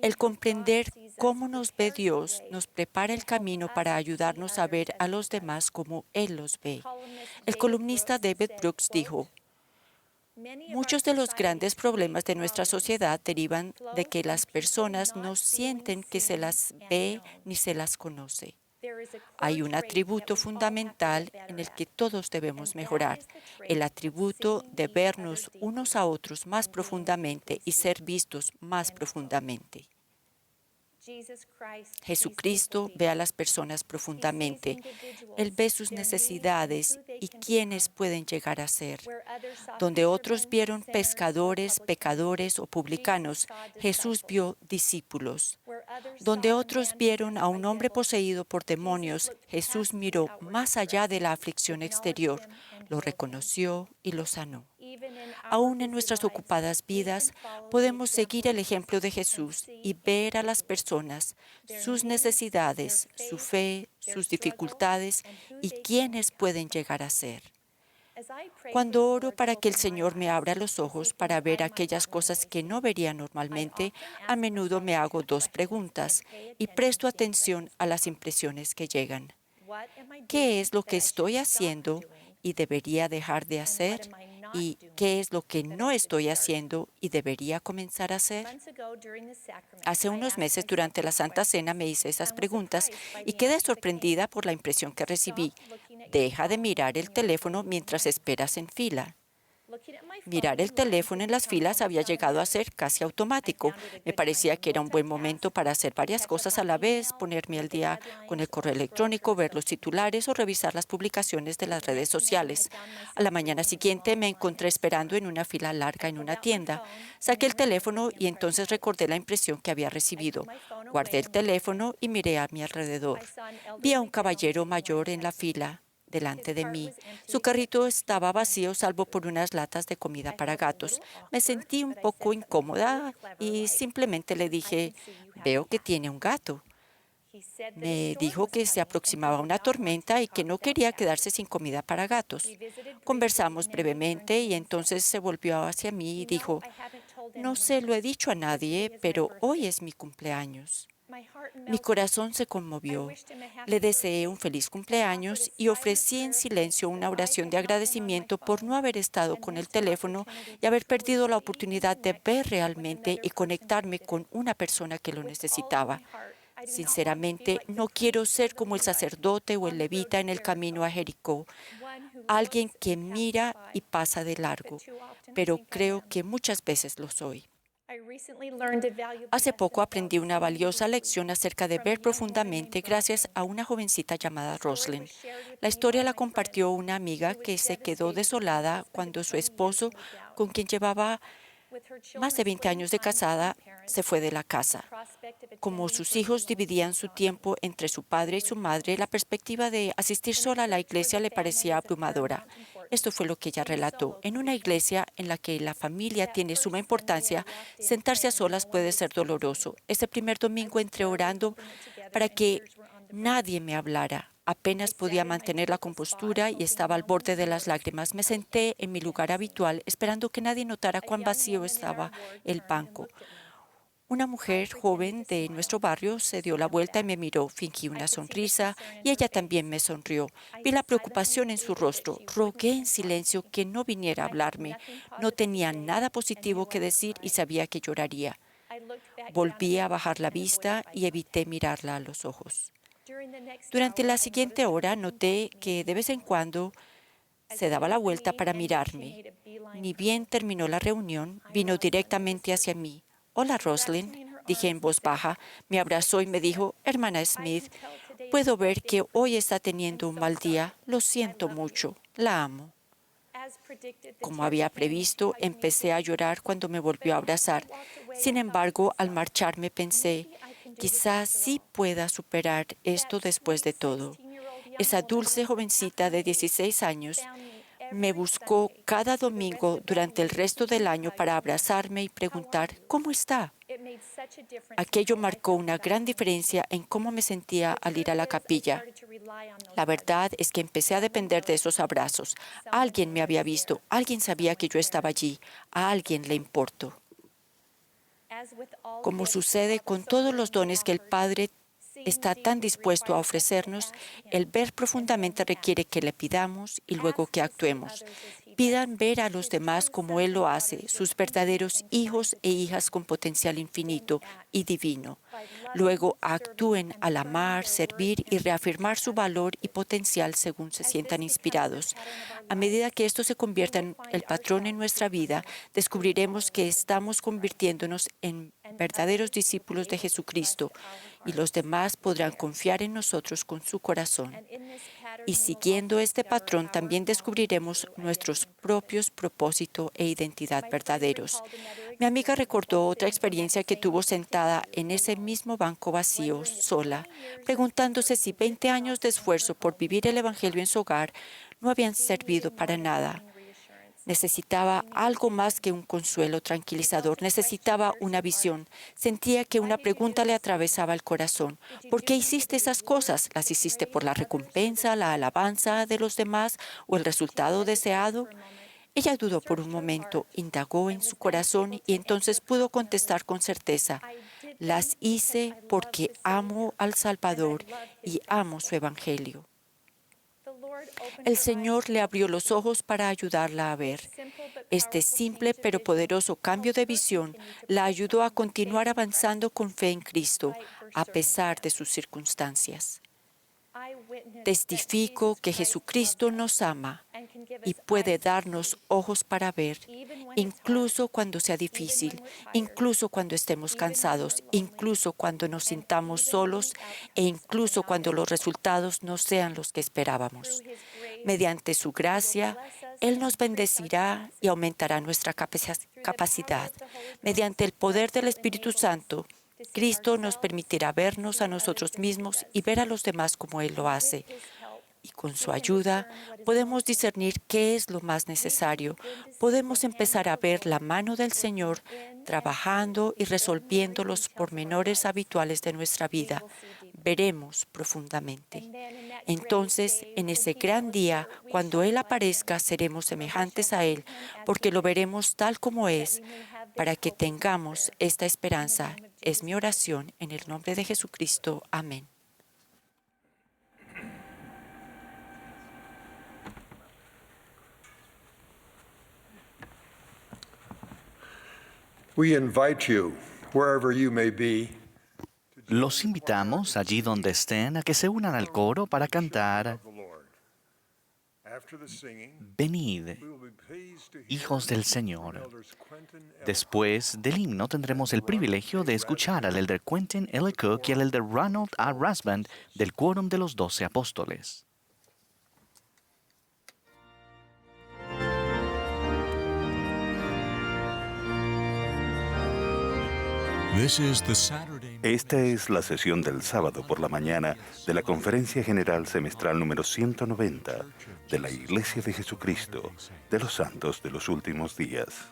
El comprender cómo nos ve Dios nos prepara el camino para ayudarnos a ver a los demás como Él los ve. El columnista David Brooks dijo: "Muchos de los grandes problemas de nuestra sociedad derivan de que las personas no sienten que se las ve ni se las conoce. Hay un atributo fundamental en el que todos debemos mejorar, el atributo de vernos unos a otros más profundamente y ser vistos más profundamente. Jesucristo ve a las personas profundamente. Él ve sus necesidades y quiénes pueden llegar a ser. Donde otros vieron pescadores, pecadores o publicanos, Jesús vio discípulos. Donde otros vieron a un hombre poseído por demonios, Jesús miró más allá de la aflicción exterior, lo reconoció y lo sanó. Aún en nuestras ocupadas vidas, podemos seguir el ejemplo de Jesús y ver a las personas, sus necesidades, su fe, sus dificultades y quiénes pueden llegar a ser. Cuando oro para que el Señor me abra los ojos para ver aquellas cosas que no vería normalmente, a menudo me hago dos preguntas y presto atención a las impresiones que llegan. ¿Qué es lo que estoy haciendo y debería dejar de hacer? ¿Y qué es lo que no estoy haciendo y debería comenzar a hacer? Hace unos meses, durante la Santa Cena, me hice esas preguntas y quedé sorprendida por la impresión que recibí. Deja de mirar el teléfono mientras esperas en fila. Mirar el teléfono en las filas había llegado a ser casi automático. Me parecía que era un buen momento para hacer varias cosas a la vez, ponerme al día con el correo electrónico, ver los titulares o revisar las publicaciones de las redes sociales. A la mañana siguiente me encontré esperando en una fila larga en una tienda. Saqué el teléfono y entonces recordé la impresión que había recibido. Guardé el teléfono y miré a mi alrededor. Vi a un caballero mayor en la fila delante de mí. Su carrito estaba vacío salvo por unas latas de comida para gatos. Me sentí un poco incómoda y simplemente le dije, veo que tiene un gato. Me dijo que se aproximaba una tormenta y que no quería quedarse sin comida para gatos. Conversamos brevemente y entonces se volvió hacia mí y dijo, no se lo he dicho a nadie, pero hoy es mi cumpleaños. Mi corazón se conmovió. Le deseé un feliz cumpleaños y ofrecí en silencio una oración de agradecimiento por no haber estado con el teléfono y haber perdido la oportunidad de ver realmente y conectarme con una persona que lo necesitaba. Sinceramente, no quiero ser como el sacerdote o el levita en el camino a Jericó, alguien que mira y pasa de largo, pero creo que muchas veces lo soy. Hace poco aprendí una valiosa lección acerca de ver profundamente gracias a una jovencita llamada Roslyn. La historia la compartió una amiga que se quedó desolada cuando su esposo, con quien llevaba más de 20 años de casada, se fue de la casa. Como sus hijos dividían su tiempo entre su padre y su madre, la perspectiva de asistir sola a la iglesia le parecía abrumadora. Esto fue lo que ella relató. En una iglesia en la que la familia tiene suma importancia, sentarse a solas puede ser doloroso. Ese primer domingo entré orando para que nadie me hablara. Apenas podía mantener la compostura y estaba al borde de las lágrimas. Me senté en mi lugar habitual, esperando que nadie notara cuán vacío estaba el banco. Una mujer joven de nuestro barrio se dio la vuelta y me miró. Fingí una sonrisa y ella también me sonrió. Vi la preocupación en su rostro. Rogué en silencio que no viniera a hablarme. No tenía nada positivo que decir y sabía que lloraría. Volví a bajar la vista y evité mirarla a los ojos. Durante la siguiente hora noté que de vez en cuando se daba la vuelta para mirarme. Ni bien terminó la reunión, vino directamente hacia mí. Hola, Roslyn, dije en voz baja. Me abrazó y me dijo, hermana Smith, puedo ver que hoy está teniendo un mal día. Lo siento mucho. La amo. Como había previsto, empecé a llorar cuando me volvió a abrazar. Sin embargo, al marcharme pensé, quizás sí pueda superar esto después de todo. Esa dulce jovencita de 16 años me buscó cada domingo durante el resto del año para abrazarme y preguntar, ¿cómo está? Aquello marcó una gran diferencia en cómo me sentía al ir a la capilla. La verdad es que empecé a depender de esos abrazos. Alguien me había visto, alguien sabía que yo estaba allí, a alguien le importo. Como sucede con todos los dones que el Padre está tan dispuesto a ofrecernos, el ver profundamente requiere que le pidamos y luego que actuemos. Pidan ver a los demás como Él lo hace, sus verdaderos hijos e hijas con potencial infinito y divino. Luego actúen al amar, servir y reafirmar su valor y potencial según se sientan inspirados. A medida que esto se convierta en el patrón en nuestra vida, descubriremos que estamos convirtiéndonos en verdaderos discípulos de Jesucristo y los demás podrán confiar en nosotros con su corazón. Y siguiendo este patrón también descubriremos nuestros propios propósito e identidad verdaderos. Mi amiga recordó otra experiencia que tuvo sentada en ese mismo banco vacío, sola, preguntándose si 20 años de esfuerzo por vivir el Evangelio en su hogar no habían servido para nada. Necesitaba algo más que un consuelo tranquilizador, necesitaba una visión. Sentía que una pregunta le atravesaba el corazón. ¿Por qué hiciste esas cosas? ¿Las hiciste por la recompensa, la alabanza de los demás o el resultado deseado? Ella dudó por un momento, indagó en su corazón y entonces pudo contestar con certeza. Las hice porque amo al Salvador y amo su Evangelio. El Señor le abrió los ojos para ayudarla a ver. Este simple pero poderoso cambio de visión la ayudó a continuar avanzando con fe en Cristo, a pesar de sus circunstancias. Testifico que Jesucristo nos ama y puede darnos ojos para ver, incluso cuando sea difícil, incluso cuando estemos cansados, incluso cuando nos sintamos solos e incluso cuando los resultados no sean los que esperábamos. Mediante su gracia, Él nos bendecirá y aumentará nuestra capacidad. Mediante el poder del Espíritu Santo, Cristo nos permitirá vernos a nosotros mismos y ver a los demás como Él lo hace. Y con su ayuda podemos discernir qué es lo más necesario. Podemos empezar a ver la mano del Señor trabajando y resolviendo los pormenores habituales de nuestra vida. Veremos profundamente. Entonces, en ese gran día, cuando Él aparezca, seremos semejantes a Él, porque lo veremos tal como es, para que tengamos esta esperanza. Es mi oración en el nombre de Jesucristo. Amén. We invite you, wherever you may be, Los invitamos, allí donde estén, a que se unan al coro para cantar Venid, hijos del Señor. Después del himno tendremos el privilegio de escuchar al elder Quentin L. Cook y al elder Ronald A. Rasband del Quórum de los 12 Apóstoles. Esta es la sesión del sábado por la mañana de la Conferencia General Semestral número 190 de la Iglesia de Jesucristo de los Santos de los Últimos Días.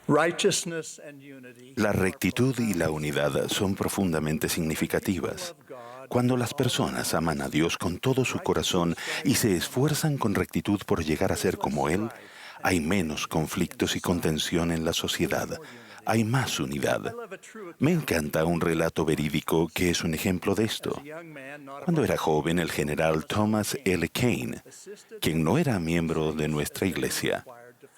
Righteousness and unity La rectitud y la unidad son profundamente significativas. Cuando las personas aman a Dios con todo su corazón y se esfuerzan con rectitud por llegar a ser como Él, hay menos conflictos y contención en la sociedad. Hay más unidad. Me encanta un relato verídico que es un ejemplo de esto. Cuando era joven, el general Thomas L. Kane, quien no era miembro de nuestra iglesia,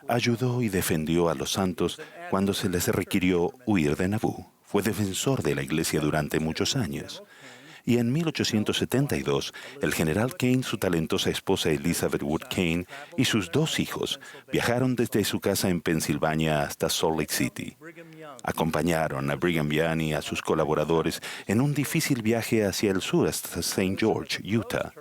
ayudó y defendió a los santos cuando se les requirió huir de Nabú. Fue defensor de la iglesia durante muchos años. Y en 1872, el general Kane, su talentosa esposa Elizabeth Wood Kane y sus 2 hijos viajaron desde su casa en Pensilvania hasta Salt Lake City. Acompañaron a Brigham Young y a sus colaboradores en un difícil viaje hacia el sur hasta St. George, Utah.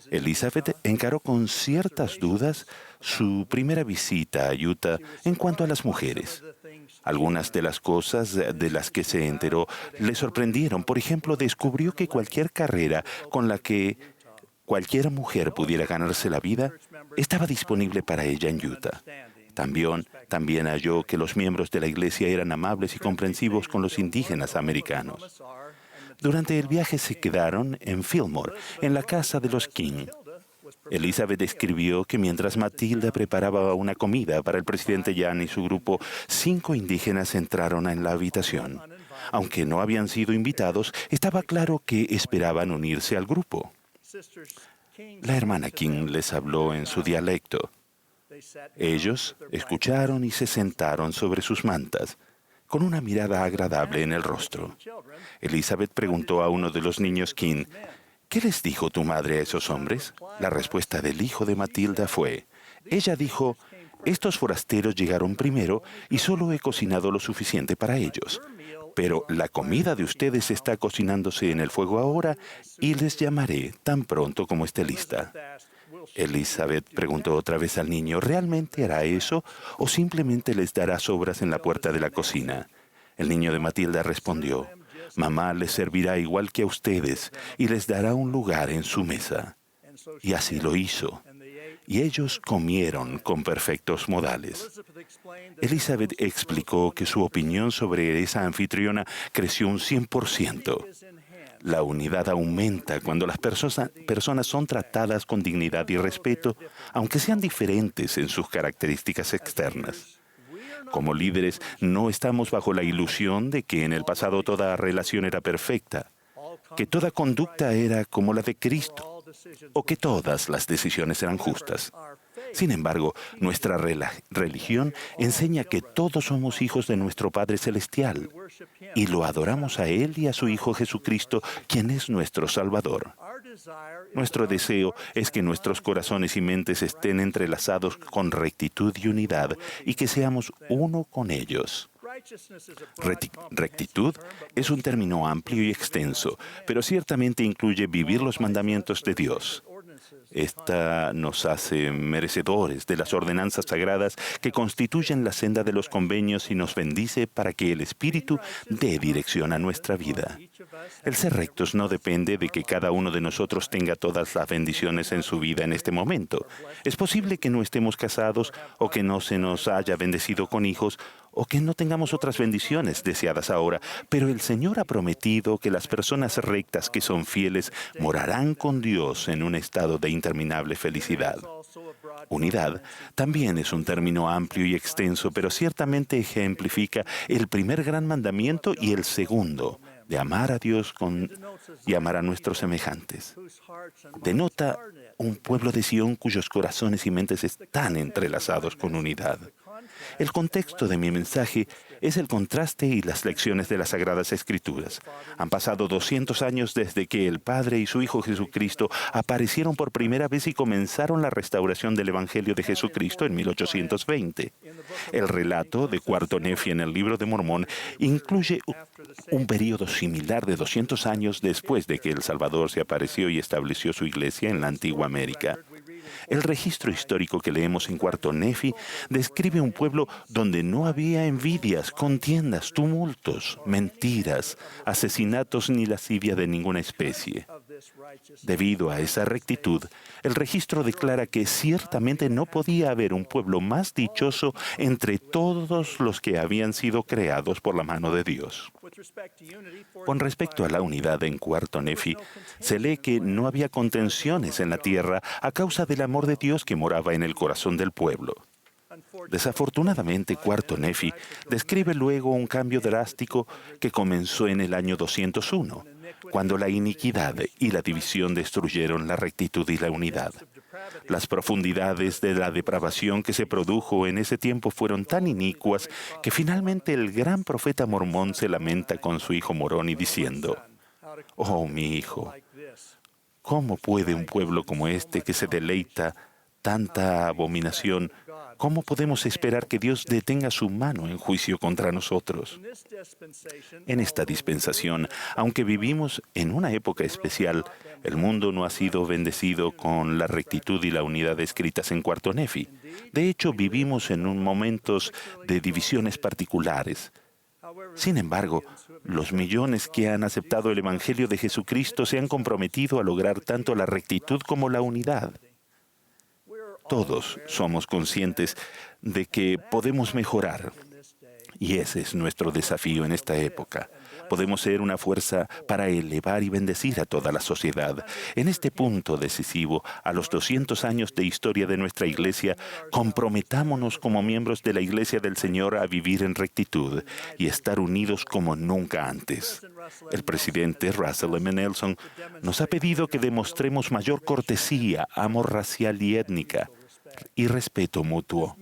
Elizabeth encaró con ciertas dudas su primera visita a Utah en cuanto a las mujeres. Algunas de las cosas de las que se enteró le sorprendieron. Por ejemplo, descubrió que cualquier carrera con la que cualquier mujer pudiera ganarse la vida estaba disponible para ella en Utah. También halló que los miembros de la iglesia eran amables y comprensivos con los indígenas americanos. Durante el viaje se quedaron en Fillmore, en la casa de los King. Elizabeth escribió que mientras Matilda preparaba una comida para el presidente Young y su grupo, 5 indígenas entraron en la habitación. Aunque no habían sido invitados, estaba claro que esperaban unirse al grupo. La hermana King les habló en su dialecto. Ellos escucharon y se sentaron sobre sus mantas, con una mirada agradable en el rostro. Elizabeth preguntó a uno de los niños King, ¿qué les dijo tu madre a esos hombres? La respuesta del hijo de Matilda fue, ella dijo, estos forasteros llegaron primero y solo he cocinado lo suficiente para ellos. Pero la comida de ustedes está cocinándose en el fuego ahora y les llamaré tan pronto como esté lista. Elizabeth preguntó otra vez al niño, ¿realmente hará eso o simplemente les dará sobras en la puerta de la cocina? El niño de Matilda respondió, mamá les servirá igual que a ustedes y les dará un lugar en su mesa. Y así lo hizo. Y ellos comieron con perfectos modales. Elizabeth explicó que su opinión sobre esa anfitriona creció un 100%. La unidad aumenta cuando las personas son tratadas con dignidad y respeto, aunque sean diferentes en sus características externas. Como líderes, no estamos bajo la ilusión de que en el pasado toda relación era perfecta, que toda conducta era como la de Cristo, o que todas las decisiones eran justas. Sin embargo, nuestra religión enseña que todos somos hijos de nuestro Padre Celestial y lo adoramos a Él y a su Hijo Jesucristo, quien es nuestro Salvador. Nuestro deseo es que nuestros corazones y mentes estén entrelazados con rectitud y unidad y que seamos uno con ellos. Rectitud es un término amplio y extenso, pero ciertamente incluye vivir los mandamientos de Dios. Esta nos hace merecedores de las ordenanzas sagradas que constituyen la senda de los convenios y nos bendice para que el Espíritu dé dirección a nuestra vida. El ser rectos no depende de que cada uno de nosotros tenga todas las bendiciones en su vida en este momento. Es posible que no estemos casados o que no se nos haya bendecido con hijos o que no tengamos otras bendiciones deseadas ahora, pero el Señor ha prometido que las personas rectas que son fieles morarán con Dios en un estado de interminable felicidad. Unidad también es un término amplio y extenso, pero ciertamente ejemplifica el primer gran mandamiento y el segundo, de amar a Dios y amar a nuestros semejantes. Denota un pueblo de Sión cuyos corazones y mentes están entrelazados con unidad. El contexto de mi mensaje es el contraste y las lecciones de las Sagradas Escrituras. Han pasado 200 años desde que el Padre y su Hijo Jesucristo aparecieron por primera vez y comenzaron la restauración del Evangelio de Jesucristo en 1820. El relato de Cuarto Nefi en el Libro de Mormón incluye un periodo similar de 200 años después de que el Salvador se apareció y estableció su iglesia en la antigua América. El registro histórico que leemos en Cuarto Nefi describe un pueblo donde no había envidias, contiendas, tumultos, mentiras, asesinatos ni lascivia de ninguna especie. Debido a esa rectitud, el registro declara que ciertamente no podía haber un pueblo más dichoso entre todos los que habían sido creados por la mano de Dios. Con respecto a la unidad en Cuarto Nefi, se lee que no había contenciones en la tierra a causa del amor de Dios que moraba en el corazón del pueblo. Desafortunadamente, Cuarto Nefi describe luego un cambio drástico que comenzó en el año 201, cuando la iniquidad y la división destruyeron la rectitud y la unidad. Las profundidades de la depravación que se produjo en ese tiempo fueron tan inicuas que finalmente el gran profeta Mormón se lamenta con su hijo Moroni diciendo: «Oh, mi hijo, ¿cómo puede un pueblo como este que se deleita tanta abominación, cómo podemos esperar que Dios detenga su mano en juicio contra nosotros?» En esta dispensación, aunque vivimos en una época especial, el mundo no ha sido bendecido con la rectitud y la unidad escritas en Cuarto Nefi. De hecho, vivimos en momentos de divisiones particulares. Sin embargo, los millones que han aceptado el Evangelio de Jesucristo se han comprometido a lograr tanto la rectitud como la unidad. Todos somos conscientes de que podemos mejorar, y ese es nuestro desafío en esta época. Podemos ser una fuerza para elevar y bendecir a toda la sociedad. En este punto decisivo, a los 200 años de historia de nuestra Iglesia, comprometámonos como miembros de la Iglesia del Señor a vivir en rectitud y estar unidos como nunca antes. El presidente Russell M. Nelson nos ha pedido que demostremos mayor cortesía, amor racial y étnica y respeto mutuo.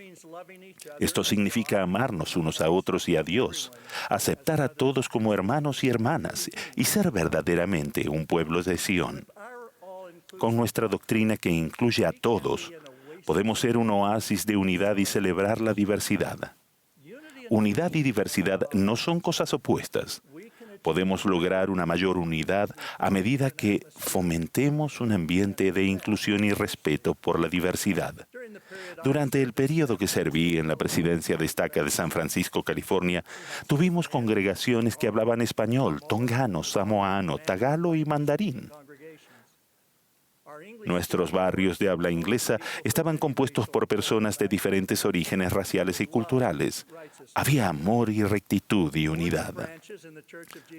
Esto significa amarnos unos a otros y a Dios, aceptar a todos como hermanos y hermanas y ser verdaderamente un pueblo de Sión. Con nuestra doctrina que incluye a todos, podemos ser un oasis de unidad y celebrar la diversidad. Unidad y diversidad no son cosas opuestas. Podemos lograr una mayor unidad a medida que fomentemos un ambiente de inclusión y respeto por la diversidad. Durante el periodo que serví en la presidencia de Estaca de San Francisco, California, tuvimos congregaciones que hablaban español, tongano, samoano, tagalo y mandarín. Nuestros barrios de habla inglesa estaban compuestos por personas de diferentes orígenes raciales y culturales. Había amor y rectitud y unidad.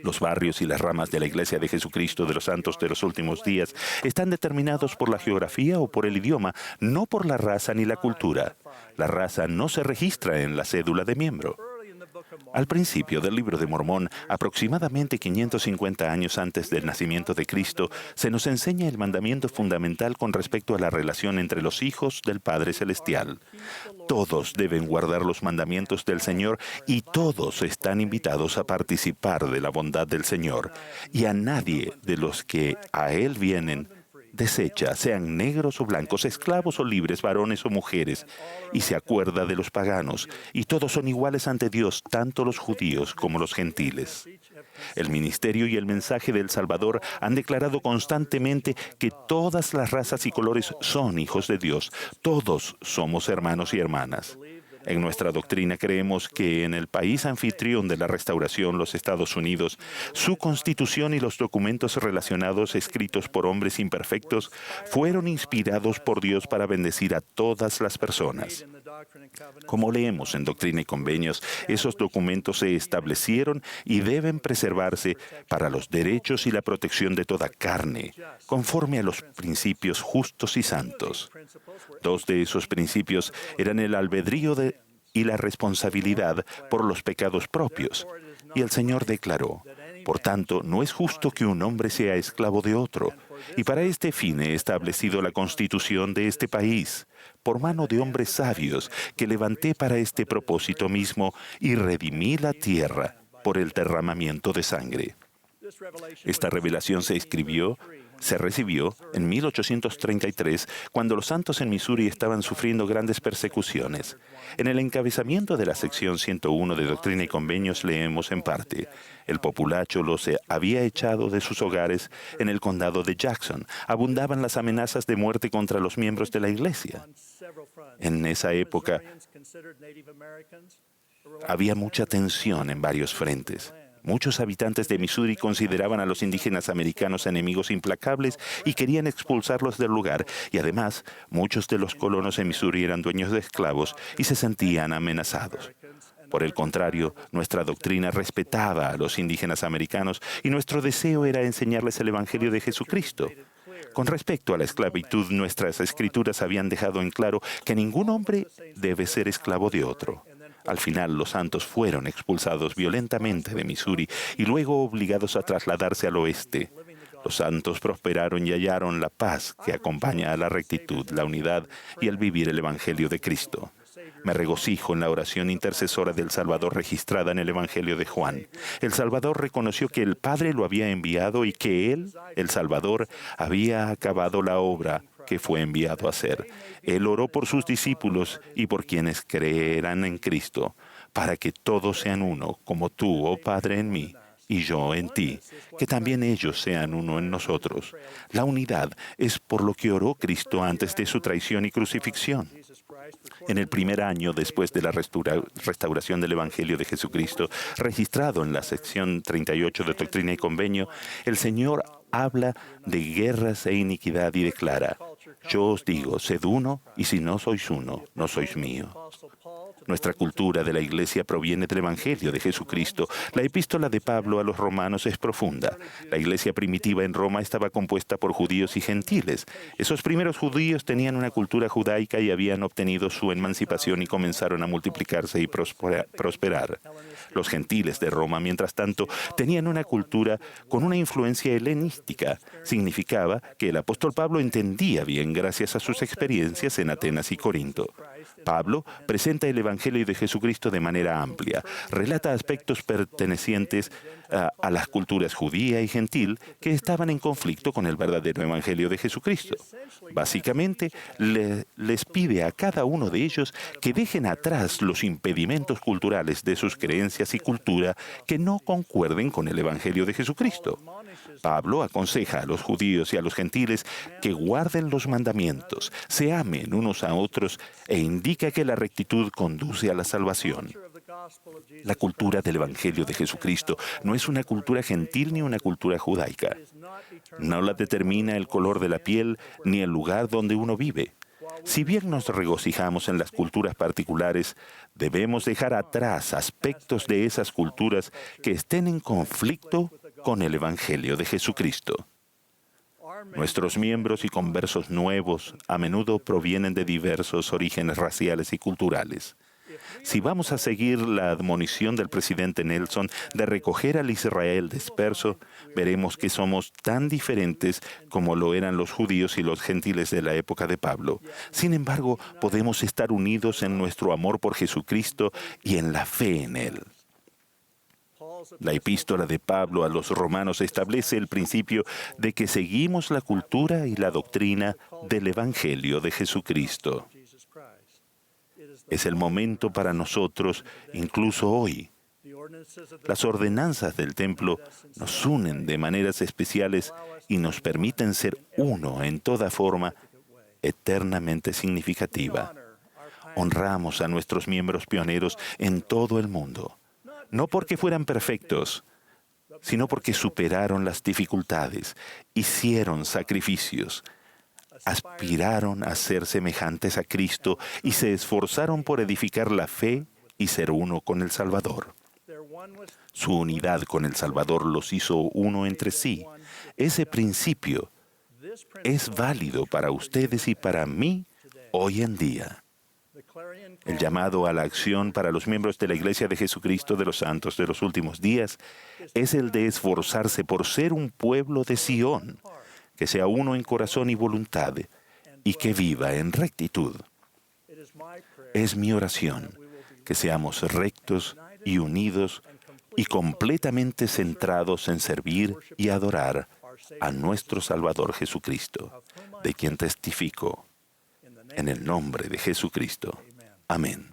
Los barrios y las ramas de la Iglesia de Jesucristo de los Santos de los Últimos Días están determinados por la geografía o por el idioma, no por la raza ni la cultura. La raza no se registra en la cédula de miembro. Al principio del Libro de Mormón, aproximadamente 550 años antes del nacimiento de Cristo, se nos enseña el mandamiento fundamental con respecto a la relación entre los hijos del Padre Celestial. Todos deben guardar los mandamientos del Señor y todos están invitados a participar de la bondad del Señor. Y a nadie de los que a Él vienen desecha, sean negros o blancos, esclavos o libres, varones o mujeres, y se acuerda de los paganos, y todos son iguales ante Dios, tanto los judíos como los gentiles. El ministerio y el mensaje del Salvador han declarado constantemente que todas las razas y colores son hijos de Dios. Todos somos hermanos y hermanas. En nuestra doctrina creemos que en el país anfitrión de la restauración, los Estados Unidos, su constitución y los documentos relacionados escritos por hombres imperfectos fueron inspirados por Dios para bendecir a todas las personas. Como leemos en Doctrina y Convenios, esos documentos se establecieron y deben preservarse para los derechos y la protección de toda carne, conforme a los principios justos y santos. Dos de esos principios eran el albedrío y la responsabilidad por los pecados propios. Y el Señor declaró: por tanto, no es justo que un hombre sea esclavo de otro. Y para este fin he establecido la constitución de este país, por mano de hombres sabios que levanté para este propósito mismo y redimí la tierra por el derramamiento de sangre. Esta revelación se recibió en 1833, cuando los santos en Missouri estaban sufriendo grandes persecuciones. En el encabezamiento de la sección 101 de Doctrina y Convenios leemos en parte: el populacho los había echado de sus hogares en el condado de Jackson. Abundaban las amenazas de muerte contra los miembros de la iglesia. En esa época, Había mucha tensión en varios frentes. Muchos habitantes de Missouri consideraban a los indígenas americanos enemigos implacables y querían expulsarlos del lugar. Y además, muchos de los colonos en Missouri eran dueños de esclavos y se sentían amenazados. Por el contrario, nuestra doctrina respetaba a los indígenas americanos y nuestro deseo era enseñarles el Evangelio de Jesucristo. Con respecto a la esclavitud, nuestras escrituras habían dejado en claro que ningún hombre debe ser esclavo de otro. Al final, los santos fueron expulsados violentamente de Missouri y luego obligados a trasladarse al oeste. Los santos prosperaron y hallaron la paz que acompaña a la rectitud, la unidad y el vivir el Evangelio de Cristo. Me regocijo en la oración intercesora del Salvador registrada en el Evangelio de Juan. El Salvador reconoció que el Padre lo había enviado y que Él, el Salvador, había acabado la obra que fue enviado a hacer. Él oró por sus discípulos y por quienes creerán en Cristo, para que todos sean uno, como tú, oh Padre, en mí, y yo en ti, que también ellos sean uno en nosotros. La unidad es por lo que oró Cristo antes de su traición y crucifixión. En el primer año después de la restauración del Evangelio de Jesucristo, registrado en la sección 38 de Doctrina y Convenio, el Señor habla de guerras e iniquidad y declara: yo os digo, sed uno, y si no sois uno, no sois mío. Nuestra cultura de la Iglesia proviene del Evangelio de Jesucristo. La epístola de Pablo a los romanos es profunda. La Iglesia primitiva en Roma estaba compuesta por judíos y gentiles. Esos primeros judíos tenían una cultura judaica y habían obtenido su emancipación y comenzaron a multiplicarse y prosperar. Los gentiles de Roma, mientras tanto, tenían una cultura con una influencia helenística. Significaba que el apóstol Pablo entendía bien gracias a sus experiencias en Atenas y Corinto. Pablo presenta el Evangelio de Jesucristo de manera amplia. Relata aspectos pertenecientes a las culturas judía y gentil que estaban en conflicto con el verdadero Evangelio de Jesucristo. Básicamente, les pide a cada uno de ellos que dejen atrás los impedimentos culturales de sus creencias y cultura que no concuerden con el Evangelio de Jesucristo. Pablo aconseja a los judíos y a los gentiles que guarden los mandamientos, se amen unos a otros e indica que la rectitud conduce a la salvación. La cultura del Evangelio de Jesucristo no es una cultura gentil ni una cultura judaica. No la determina el color de la piel ni el lugar donde uno vive. Si bien nos regocijamos en las culturas particulares, debemos dejar atrás aspectos de esas culturas que estén en conflicto con el Evangelio de Jesucristo. Nuestros miembros y conversos nuevos a menudo provienen de diversos orígenes raciales y culturales. Si vamos a seguir la admonición del presidente Nelson de recoger al Israel disperso, veremos que somos tan diferentes como lo eran los judíos y los gentiles de la época de Pablo. Sin embargo, podemos estar unidos en nuestro amor por Jesucristo y en la fe en Él. La epístola de Pablo a los romanos establece el principio de que seguimos la cultura y la doctrina del Evangelio de Jesucristo. Es el momento para nosotros, incluso hoy. Las ordenanzas del templo nos unen de maneras especiales y nos permiten ser uno en toda forma eternamente significativa. Honramos a nuestros miembros pioneros en todo el mundo, no porque fueran perfectos, sino porque superaron las dificultades, hicieron sacrificios, aspiraron a ser semejantes a Cristo y se esforzaron por edificar la fe y ser uno con el Salvador. Su unidad con el Salvador los hizo uno entre sí. Ese principio es válido para ustedes y para mí hoy en día. El llamado a la acción para los miembros de la Iglesia de Jesucristo de los Santos de los Últimos Días es el de esforzarse por ser un pueblo de Sión, que sea uno en corazón y voluntad, y que viva en rectitud. Es mi oración que seamos rectos y unidos y completamente centrados en servir y adorar a nuestro Salvador Jesucristo, de quien testifico, en el nombre de Jesucristo. Amén.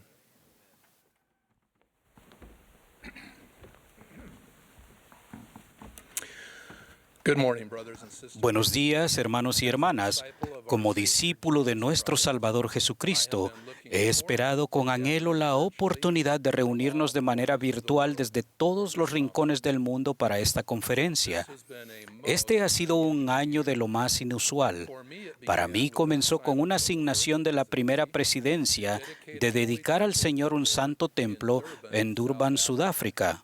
Buenos días, hermanos y hermanas. Como discípulo de nuestro Salvador Jesucristo, he esperado con anhelo la oportunidad de reunirnos de manera virtual desde todos los rincones del mundo para esta conferencia. Este ha sido un año de lo más inusual. Para mí comenzó con una asignación de la primera presidencia de dedicar al Señor un santo templo en Durban, Sudáfrica.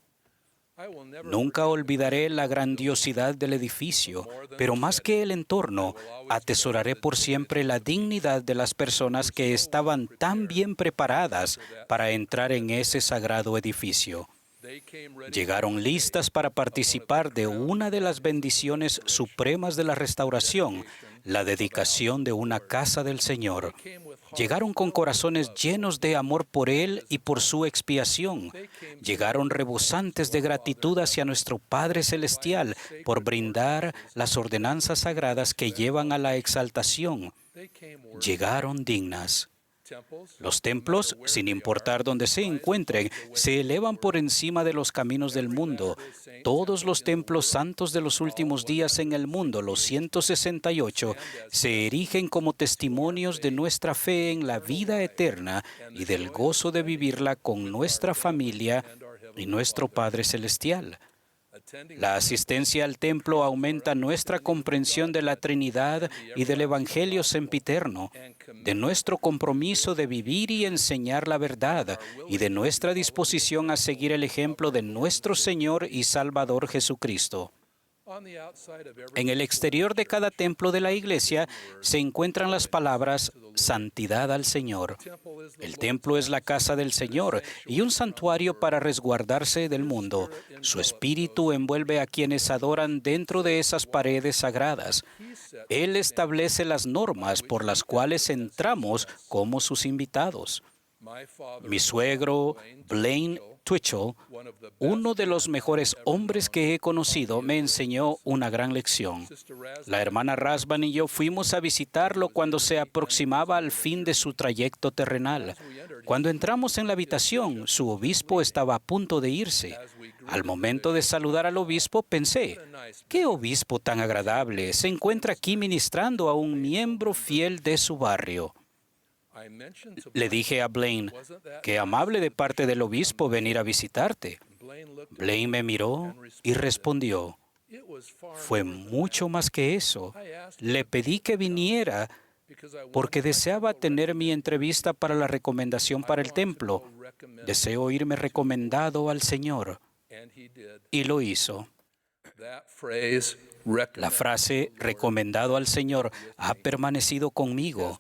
Nunca olvidaré la grandiosidad del edificio, pero más que el entorno, atesoraré por siempre la dignidad de las personas que estaban tan bien preparadas para entrar en ese sagrado edificio. Llegaron listas para participar de una de las bendiciones supremas de la restauración, la dedicación de una casa del Señor. Llegaron con corazones llenos de amor por Él y por su expiación. Llegaron rebosantes de gratitud hacia nuestro Padre Celestial por brindar las ordenanzas sagradas que llevan a la exaltación. Llegaron dignas. Los templos, sin importar dónde se encuentren, se elevan por encima de los caminos del mundo. Todos los templos santos de los últimos días en el mundo, los 168, se erigen como testimonios de nuestra fe en la vida eterna y del gozo de vivirla con nuestra familia y nuestro Padre Celestial. La asistencia al templo aumenta nuestra comprensión de la Trinidad y del Evangelio sempiterno, de nuestro compromiso de vivir y enseñar la verdad y de nuestra disposición a seguir el ejemplo de nuestro Señor y Salvador Jesucristo. En el exterior de cada templo de la iglesia se encuentran las palabras «Santidad al Señor». El templo es la casa del Señor y un santuario para resguardarse del mundo. Su espíritu envuelve a quienes adoran dentro de esas paredes sagradas. Él establece las normas por las cuales entramos como sus invitados. Mi suegro, Blaine Twitchell, uno de los mejores hombres que he conocido, me enseñó una gran lección. La hermana Rasban y yo fuimos a visitarlo cuando se aproximaba al fin de su trayecto terrenal. Cuando entramos en la habitación, su obispo estaba a punto de irse. Al momento de saludar al obispo, pensé, ¿qué obispo tan agradable se encuentra aquí ministrando a un miembro fiel de su barrio? Le dije a Blaine, qué amable de parte del obispo venir a visitarte. Blaine me miró y respondió, fue mucho más que eso. Le pedí que viniera porque deseaba tener mi entrevista para la recomendación para el templo. Deseo irme recomendado al Señor. Y lo hizo. La frase recomendado al Señor ha permanecido conmigo.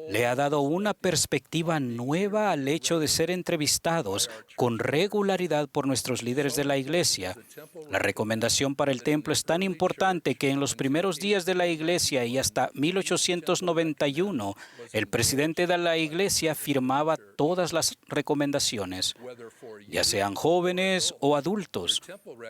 Le ha dado una perspectiva nueva al hecho de ser entrevistados con regularidad por nuestros líderes de la iglesia. La recomendación para el templo es tan importante que en los primeros días de la iglesia y hasta 1891, el presidente de la iglesia firmaba todas las recomendaciones, ya sean jóvenes o adultos.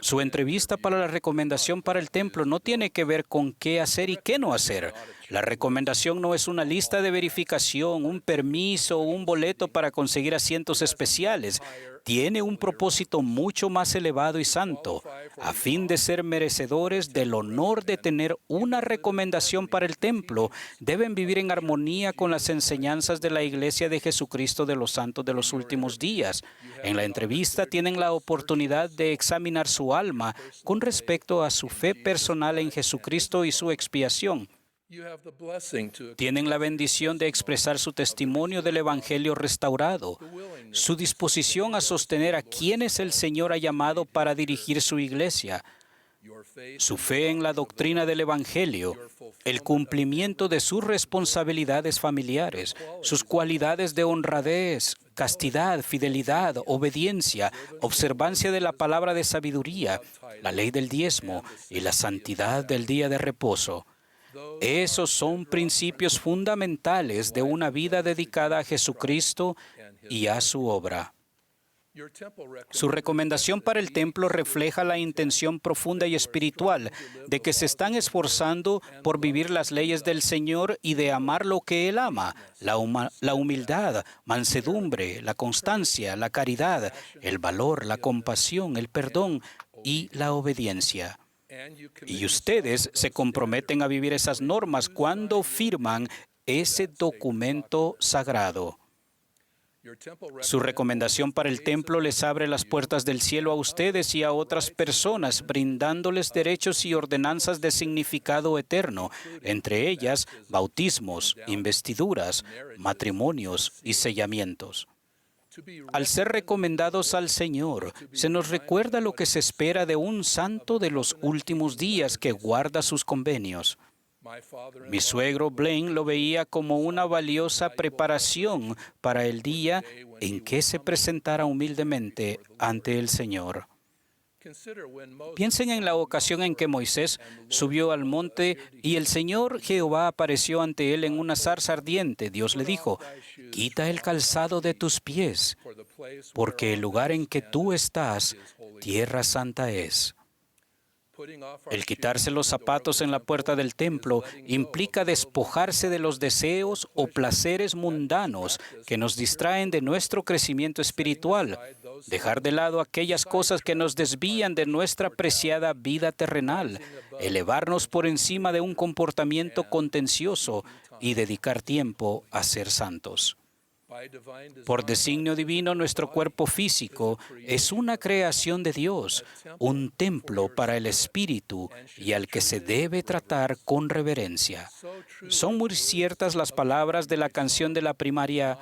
Su entrevista para la recomendación para el templo no tiene que ver con qué hacer y qué no hacer. La recomendación no es una lista de verificación, un permiso o un boleto para conseguir asientos especiales. Tiene un propósito mucho más elevado y santo, a fin de ser merecedores del honor de tener una recomendación para el templo. Deben vivir en armonía con las enseñanzas de la Iglesia de Jesucristo de los Santos de los Últimos Días. En la entrevista tienen la oportunidad de examinar su alma con respecto a su fe personal en Jesucristo y su expiación. Tienen la bendición de expresar su testimonio del Evangelio restaurado, su disposición a sostener a quienes el Señor ha llamado para dirigir su iglesia, su fe en la doctrina del Evangelio, el cumplimiento de sus responsabilidades familiares, sus cualidades de honradez, castidad, fidelidad, obediencia, observancia de la palabra de sabiduría, la ley del diezmo y la santidad del día de reposo. Esos son principios fundamentales de una vida dedicada a Jesucristo y a su obra. Su recomendación para el templo refleja la intención profunda y espiritual de que se están esforzando por vivir las leyes del Señor y de amar lo que Él ama, la humildad, mansedumbre, la constancia, la caridad, el valor, la compasión, el perdón y la obediencia. Y ustedes se comprometen a vivir esas normas cuando firman ese documento sagrado. Su recomendación para el templo les abre las puertas del cielo a ustedes y a otras personas, brindándoles derechos y ordenanzas de significado eterno, entre ellas bautismos, investiduras, matrimonios y sellamientos. Al ser recomendados al Señor, se nos recuerda lo que se espera de un santo de los últimos días que guarda sus convenios. Mi suegro Blaine lo veía como una valiosa preparación para el día en que se presentara humildemente ante el Señor. Piensen en la ocasión en que Moisés subió al monte y el Señor Jehová apareció ante él en una zarza ardiente. Dios le dijo: «Quita el calzado de tus pies, porque el lugar en que tú estás, tierra santa es». El quitarse los zapatos en la puerta del templo implica despojarse de los deseos o placeres mundanos que nos distraen de nuestro crecimiento espiritual, dejar de lado aquellas cosas que nos desvían de nuestra preciada vida terrenal, elevarnos por encima de un comportamiento contencioso y dedicar tiempo a ser santos. Por designio divino, nuestro cuerpo físico es una creación de Dios, un templo para el Espíritu y al que se debe tratar con reverencia. Son muy ciertas las palabras de la canción de la primaria: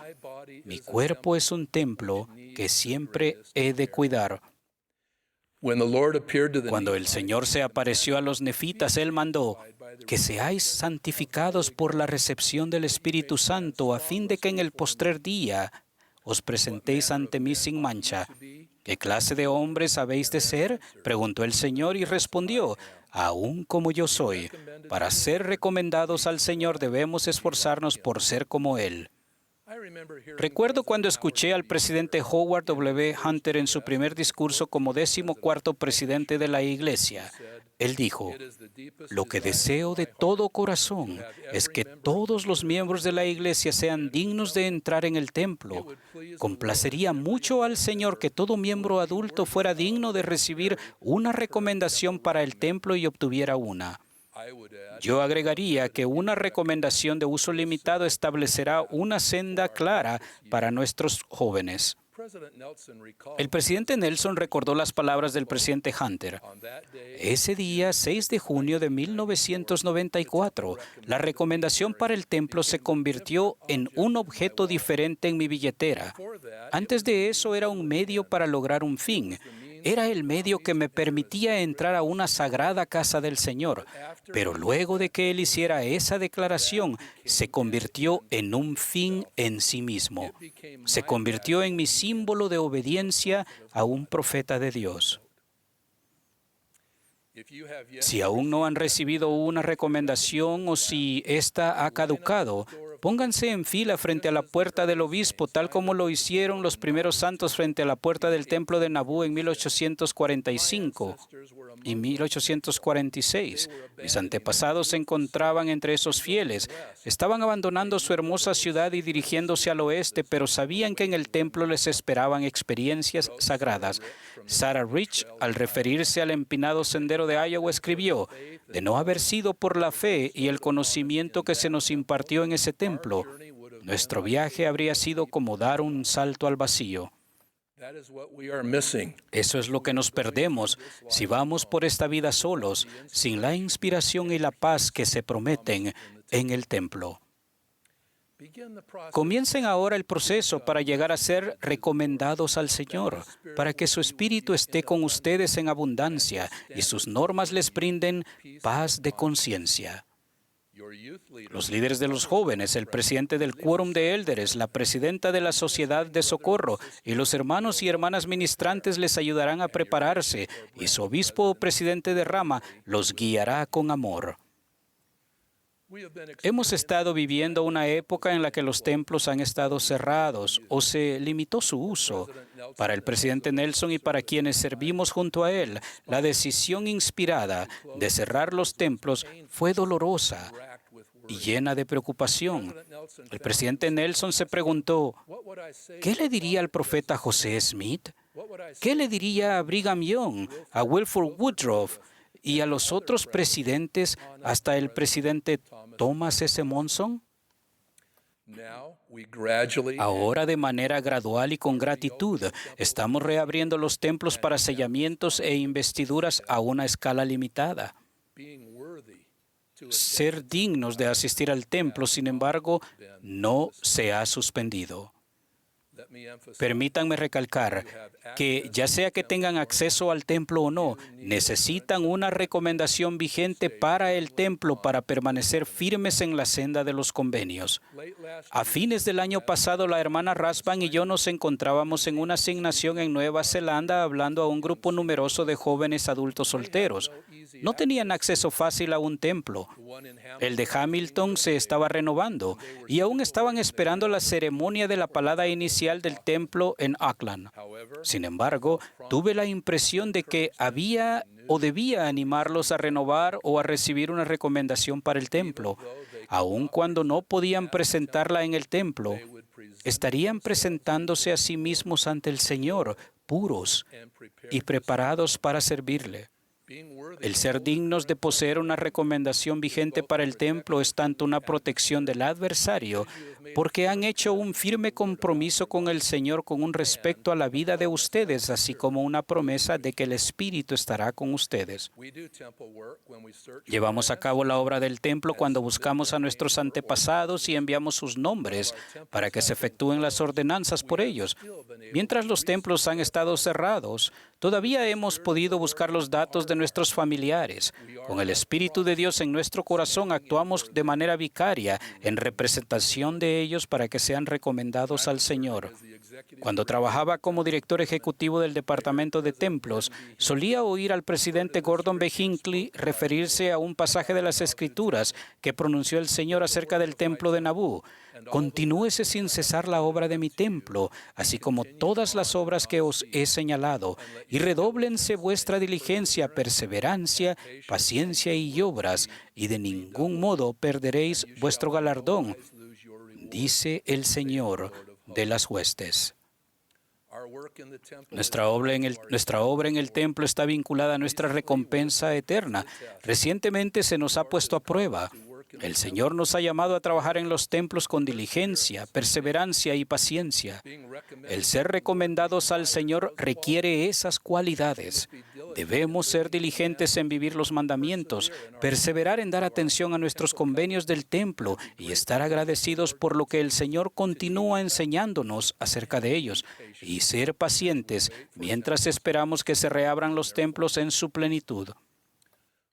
«Mi cuerpo es un templo que siempre he de cuidar». Cuando el Señor se apareció a los nefitas, Él mandó: «Que seáis santificados por la recepción del Espíritu Santo, a fin de que en el postrer día os presentéis ante mí sin mancha». «¿Qué clase de hombres habéis de ser?», preguntó el Señor y respondió: «Aún como yo soy». Para ser recomendados al Señor debemos esforzarnos por ser como Él. Recuerdo cuando escuché al presidente Howard W. Hunter en su primer discurso como 14º presidente de la Iglesia. Él dijo: «Lo que deseo de todo corazón es que todos los miembros de la Iglesia sean dignos de entrar en el templo. Complacería mucho al Señor que todo miembro adulto fuera digno de recibir una recomendación para el templo y obtuviera una». Yo agregaría que una recomendación de uso limitado establecerá una senda clara para nuestros jóvenes. El presidente Nelson recordó las palabras del presidente Hunter. Ese día, 6 de junio de 1994, la recomendación para el templo se convirtió en un objeto diferente en mi billetera. Antes de eso era un medio para lograr un fin. Era el medio que me permitía entrar a una sagrada casa del Señor. Pero luego de que él hiciera esa declaración, se convirtió en un fin en sí mismo. Se convirtió en mi símbolo de obediencia a un profeta de Dios. Si aún no han recibido una recomendación o si ésta ha caducado, pónganse en fila frente a la puerta del obispo, tal como lo hicieron los primeros santos frente a la puerta del templo de Nabú en 1845 y 1846. Mis antepasados se encontraban entre esos fieles. Estaban abandonando su hermosa ciudad y dirigiéndose al oeste, pero sabían que en el templo les esperaban experiencias sagradas. Sarah Rich, al referirse al empinado sendero de Iowa, escribió: «De no haber sido por la fe y el conocimiento que se nos impartió en ese templo, nuestro viaje habría sido como dar un salto al vacío». Eso es lo que nos perdemos si vamos por esta vida solos, sin la inspiración y la paz que se prometen en el templo. Comiencen ahora el proceso para llegar a ser recomendados al Señor, para que su Espíritu esté con ustedes en abundancia y sus normas les brinden paz de conciencia. Los líderes de los jóvenes, el presidente del Quórum de Élderes, la presidenta de la Sociedad de Socorro y los hermanos y hermanas ministrantes les ayudarán a prepararse, y su obispo o presidente de rama los guiará con amor. Hemos estado viviendo una época en la que los templos han estado cerrados o se limitó su uso. Para el presidente Nelson y para quienes servimos junto a él, la decisión inspirada de cerrar los templos fue dolorosa y llena de preocupación. El presidente Nelson se preguntó: ¿qué le diría al profeta José Smith? ¿Qué le diría a Brigham Young, a Wilford Woodruff y a los otros presidentes, hasta el presidente Thomas S. Monson? Ahora, de manera gradual y con gratitud, estamos reabriendo los templos para sellamientos e investiduras a una escala limitada. Ser dignos de asistir al templo, sin embargo, no se ha suspendido. Permítanme recalcar que, ya sea que tengan acceso al templo o no, necesitan una recomendación vigente para el templo para permanecer firmes en la senda de los convenios. A fines del año pasado, la hermana Rasban y yo nos encontrábamos en una asignación en Nueva Zelanda hablando a un grupo numeroso de jóvenes adultos solteros. No tenían acceso fácil a un templo. El de Hamilton se estaba renovando y aún estaban esperando la ceremonia de la palada inicial del templo en Auckland. Sin embargo, tuve la impresión de que había o debía animarlos a renovar o a recibir una recomendación para el templo. Aun cuando no podían presentarla en el templo, estarían presentándose a sí mismos ante el Señor, puros y preparados para servirle. El ser dignos de poseer una recomendación vigente para el templo es tanto una protección del adversario, porque han hecho un firme compromiso con el Señor con un respecto a la vida de ustedes, así como una promesa de que el Espíritu estará con ustedes. Llevamos a cabo la obra del templo cuando buscamos a nuestros antepasados y enviamos sus nombres para que se efectúen las ordenanzas por ellos. Mientras los templos han estado cerrados, todavía hemos podido buscar los datos de nuestros familiares. Con el Espíritu de Dios en nuestro corazón actuamos de manera vicaria en representación de ellos para que sean recomendados al Señor. Cuando trabajaba como director ejecutivo del Departamento de Templos, solía oír al presidente Gordon B. Hinckley referirse a un pasaje de las Escrituras que pronunció el Señor acerca del templo de Nabú. Continúese sin cesar la obra de mi templo, así como todas las obras que os he señalado, y redóblense vuestra diligencia, perseverancia, paciencia y obras, y de ningún modo perderéis vuestro galardón, dice el Señor de las huestes. Nuestra obra en el templo está vinculada a nuestra recompensa eterna. Recientemente se nos ha puesto a prueba. El Señor nos ha llamado a trabajar en los templos con diligencia, perseverancia y paciencia. El ser recomendados al Señor requiere esas cualidades. Debemos ser diligentes en vivir los mandamientos, perseverar en dar atención a nuestros convenios del templo y estar agradecidos por lo que el Señor continúa enseñándonos acerca de ellos, y ser pacientes mientras esperamos que se reabran los templos en su plenitud.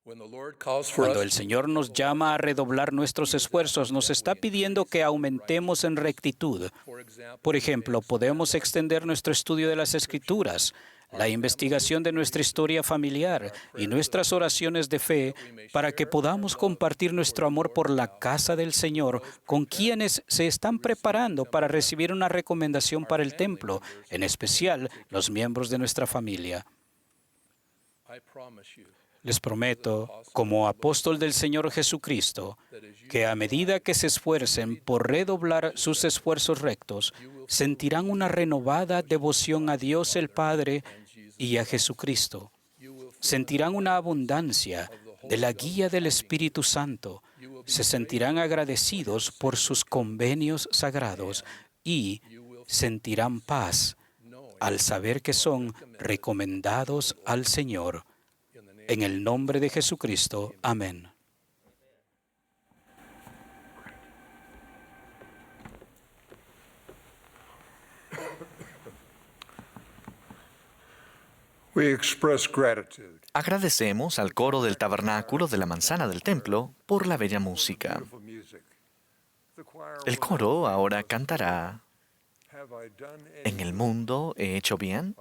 Cuando el Señor nos llama a redoblar nuestros esfuerzos, nos está pidiendo que aumentemos en rectitud. Por ejemplo, podemos extender nuestro estudio de las Escrituras, la investigación de nuestra historia familiar y nuestras oraciones de fe para que podamos compartir nuestro amor por la casa del Señor con quienes se están preparando para recibir una recomendación para el templo, en especial los miembros de nuestra familia. Les prometo, como apóstol del Señor Jesucristo, que a medida que se esfuercen por redoblar sus esfuerzos rectos, sentirán una renovada devoción a Dios el Padre y a Jesucristo. Sentirán una abundancia de la guía del Espíritu Santo. Se sentirán agradecidos por sus convenios sagrados y sentirán paz al saber que son recomendados al Señor. En el nombre de Jesucristo. Amén. Agradecemos al coro del tabernáculo de la manzana del templo por la bella música. El coro ahora cantará ¿En el mundo he hecho bien?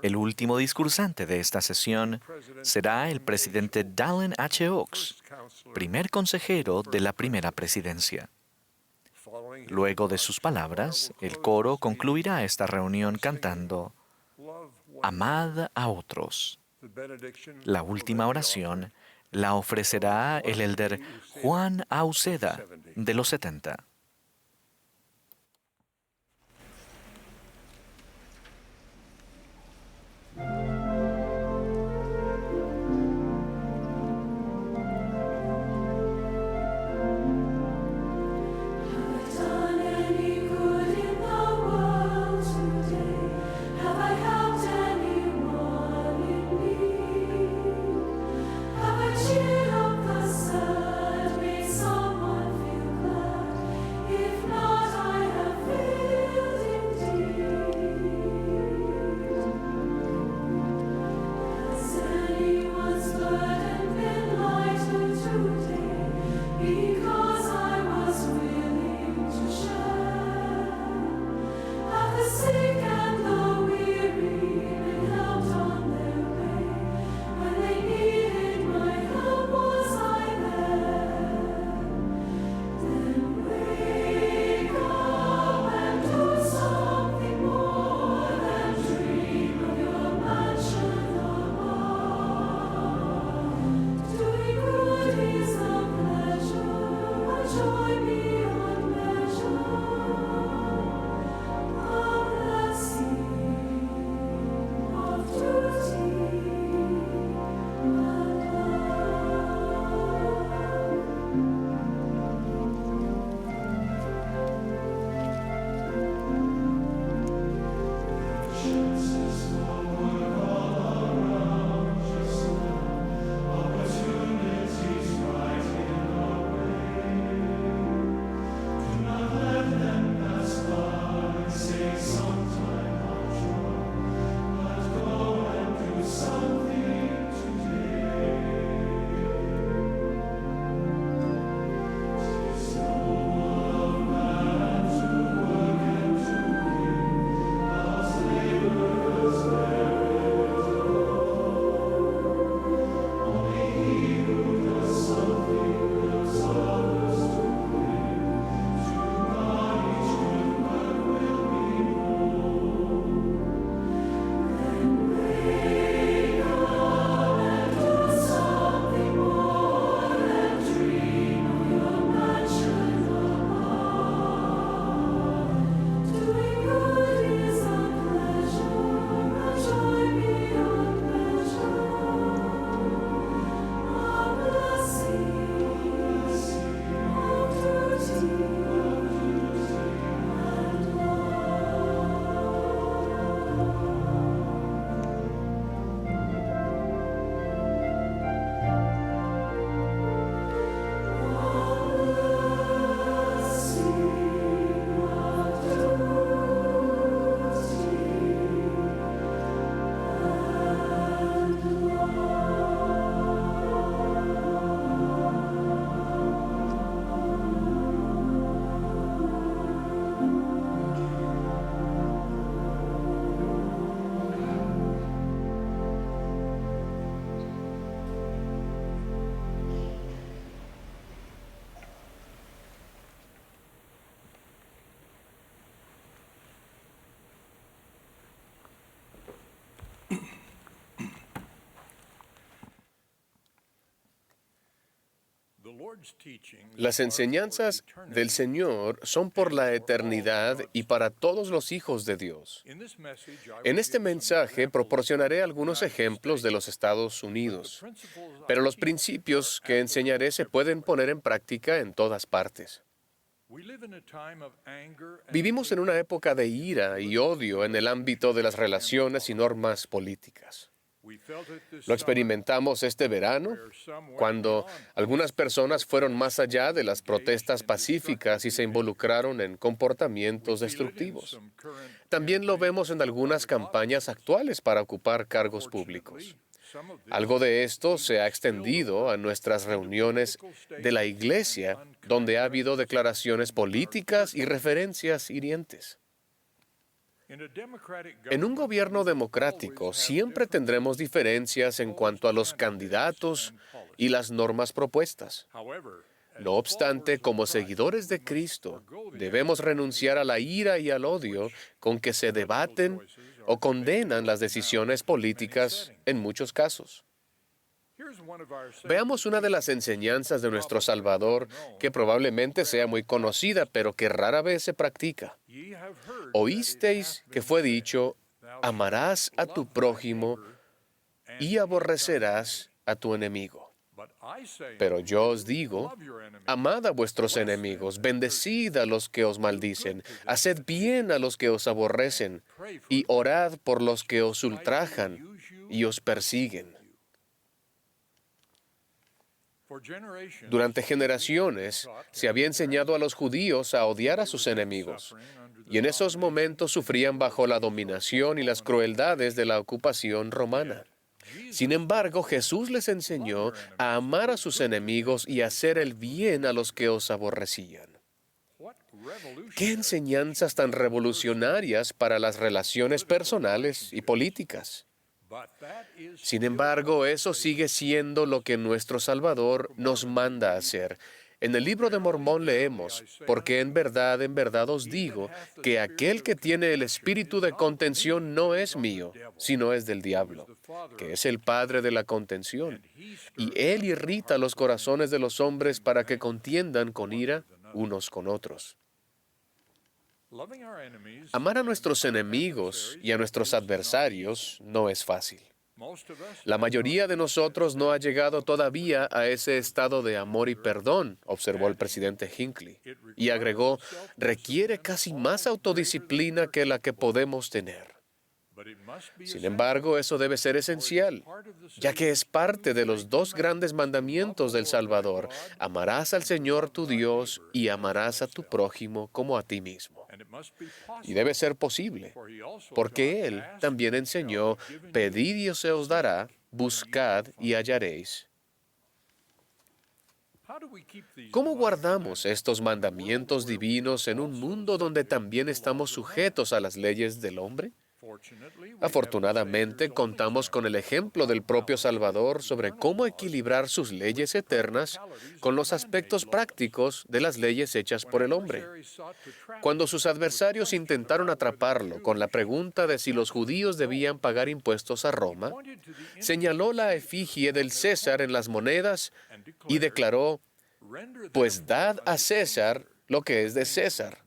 El último discursante de esta sesión será el presidente Dallin H. Oaks, primer consejero de la primera presidencia. Luego de sus palabras, el coro concluirá esta reunión cantando Amad a otros. La última oración la ofrecerá el elder Juan A. Uceda, de los 70. Las enseñanzas del Señor son por la eternidad y para todos los hijos de Dios. En este mensaje proporcionaré algunos ejemplos de los Estados Unidos, pero los principios que enseñaré se pueden poner en práctica en todas partes. Vivimos en una época de ira y odio en el ámbito de las relaciones y normas políticas. Lo experimentamos este verano, cuando algunas personas fueron más allá de las protestas pacíficas y se involucraron en comportamientos destructivos. También lo vemos en algunas campañas actuales para ocupar cargos públicos. Algo de esto se ha extendido a nuestras reuniones de la Iglesia, donde ha habido declaraciones políticas y referencias hirientes. En un gobierno democrático siempre tendremos diferencias en cuanto a los candidatos y las normas propuestas. No obstante, como seguidores de Cristo, debemos renunciar a la ira y al odio con que se debaten o condenan las decisiones políticas en muchos casos. Veamos una de las enseñanzas de nuestro Salvador que probablemente sea muy conocida, pero que rara vez se practica. Oísteis que fue dicho, amarás a tu prójimo y aborrecerás a tu enemigo. Pero yo os digo, amad a vuestros enemigos, bendecid a los que os maldicen, haced bien a los que os aborrecen, y orad por los que os ultrajan y os persiguen. Durante generaciones se había enseñado a los judíos a odiar a sus enemigos, y en esos momentos sufrían bajo la dominación y las crueldades de la ocupación romana. Sin embargo, Jesús les enseñó a amar a sus enemigos y a hacer el bien a los que os aborrecían. ¡Qué enseñanzas tan revolucionarias para las relaciones personales y políticas! Sin embargo, eso sigue siendo lo que nuestro Salvador nos manda hacer. En el libro de Mormón leemos, porque en verdad os digo, que aquel que tiene el espíritu de contención no es mío, sino es del diablo, que es el padre de la contención. Y él irrita los corazones de los hombres para que contiendan con ira unos con otros. Amar a nuestros enemigos y a nuestros adversarios no es fácil. La mayoría de nosotros no ha llegado todavía a ese estado de amor y perdón, observó el presidente Hinckley, y agregó, requiere casi más autodisciplina que la que podemos tener. Sin embargo, eso debe ser esencial, ya que es parte de los dos grandes mandamientos del Salvador. Amarás al Señor tu Dios y amarás a tu prójimo como a ti mismo. Y debe ser posible, porque Él también enseñó, pedid y se os dará, buscad y hallaréis. ¿Cómo guardamos estos mandamientos divinos en un mundo donde también estamos sujetos a las leyes del hombre? Afortunadamente, contamos con el ejemplo del propio Salvador sobre cómo equilibrar sus leyes eternas con los aspectos prácticos de las leyes hechas por el hombre. Cuando sus adversarios intentaron atraparlo con la pregunta de si los judíos debían pagar impuestos a Roma, señaló la efigie del César en las monedas y declaró, pues dad a César lo que es de César,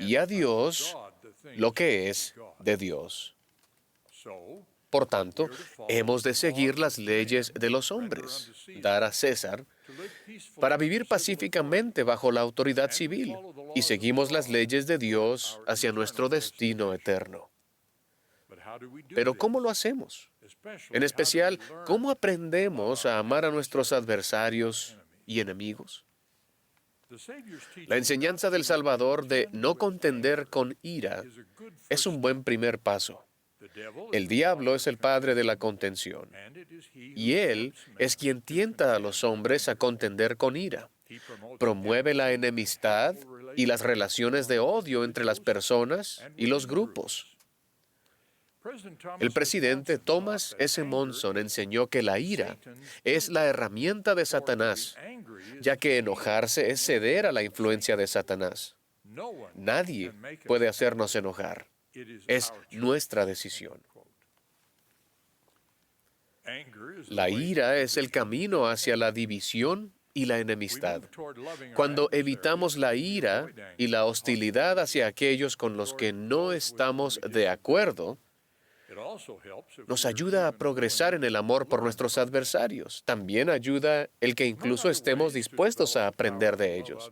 y a Dios lo que es de Dios. Por tanto, hemos de seguir las leyes de los hombres, dar a César, para vivir pacíficamente bajo la autoridad civil, y seguimos las leyes de Dios hacia nuestro destino eterno. Pero ¿cómo lo hacemos? En especial, ¿cómo aprendemos a amar a nuestros adversarios y enemigos? La enseñanza del Salvador de no contender con ira es un buen primer paso. El diablo es el padre de la contención, y él es quien tienta a los hombres a contender con ira. Promueve la enemistad y las relaciones de odio entre las personas y los grupos. El presidente Thomas S. Monson enseñó que la ira es la herramienta de Satanás, ya que enojarse es ceder a la influencia de Satanás. Nadie puede hacernos enojar. Es nuestra decisión. La ira es el camino hacia la división y la enemistad. Cuando evitamos la ira y la hostilidad hacia aquellos con los que no estamos de acuerdo, nos ayuda a progresar en el amor por nuestros adversarios. También ayuda el que incluso estemos dispuestos a aprender de ellos.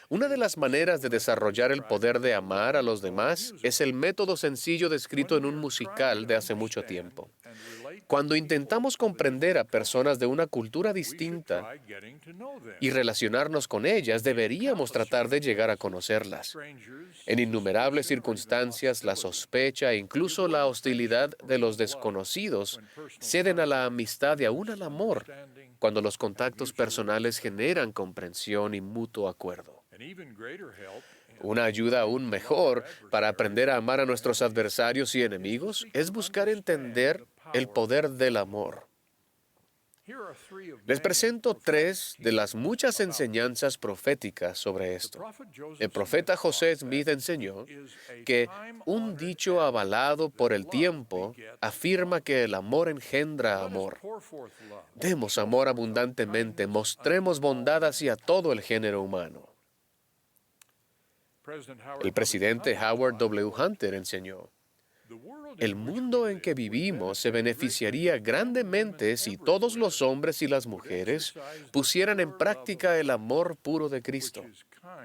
Una de las maneras de desarrollar el poder de amar a los demás es el método sencillo descrito en un musical de hace mucho tiempo. Cuando intentamos comprender a personas de una cultura distinta y relacionarnos con ellas, deberíamos tratar de llegar a conocerlas. En innumerables circunstancias, la sospecha e incluso la hostilidad de los desconocidos ceden a la amistad y aún al amor cuando los contactos personales generan comprensión y mutuo acuerdo. Una ayuda aún mejor para aprender a amar a nuestros adversarios y enemigos es buscar entender el poder del amor. Les presento 3 de las muchas enseñanzas proféticas sobre esto. El profeta José Smith enseñó que un dicho avalado por el tiempo afirma que el amor engendra amor. Demos amor abundantemente, mostremos bondad hacia todo el género humano. El presidente Howard W. Hunter enseñó: el mundo en que vivimos se beneficiaría grandemente si todos los hombres y las mujeres pusieran en práctica el amor puro de Cristo,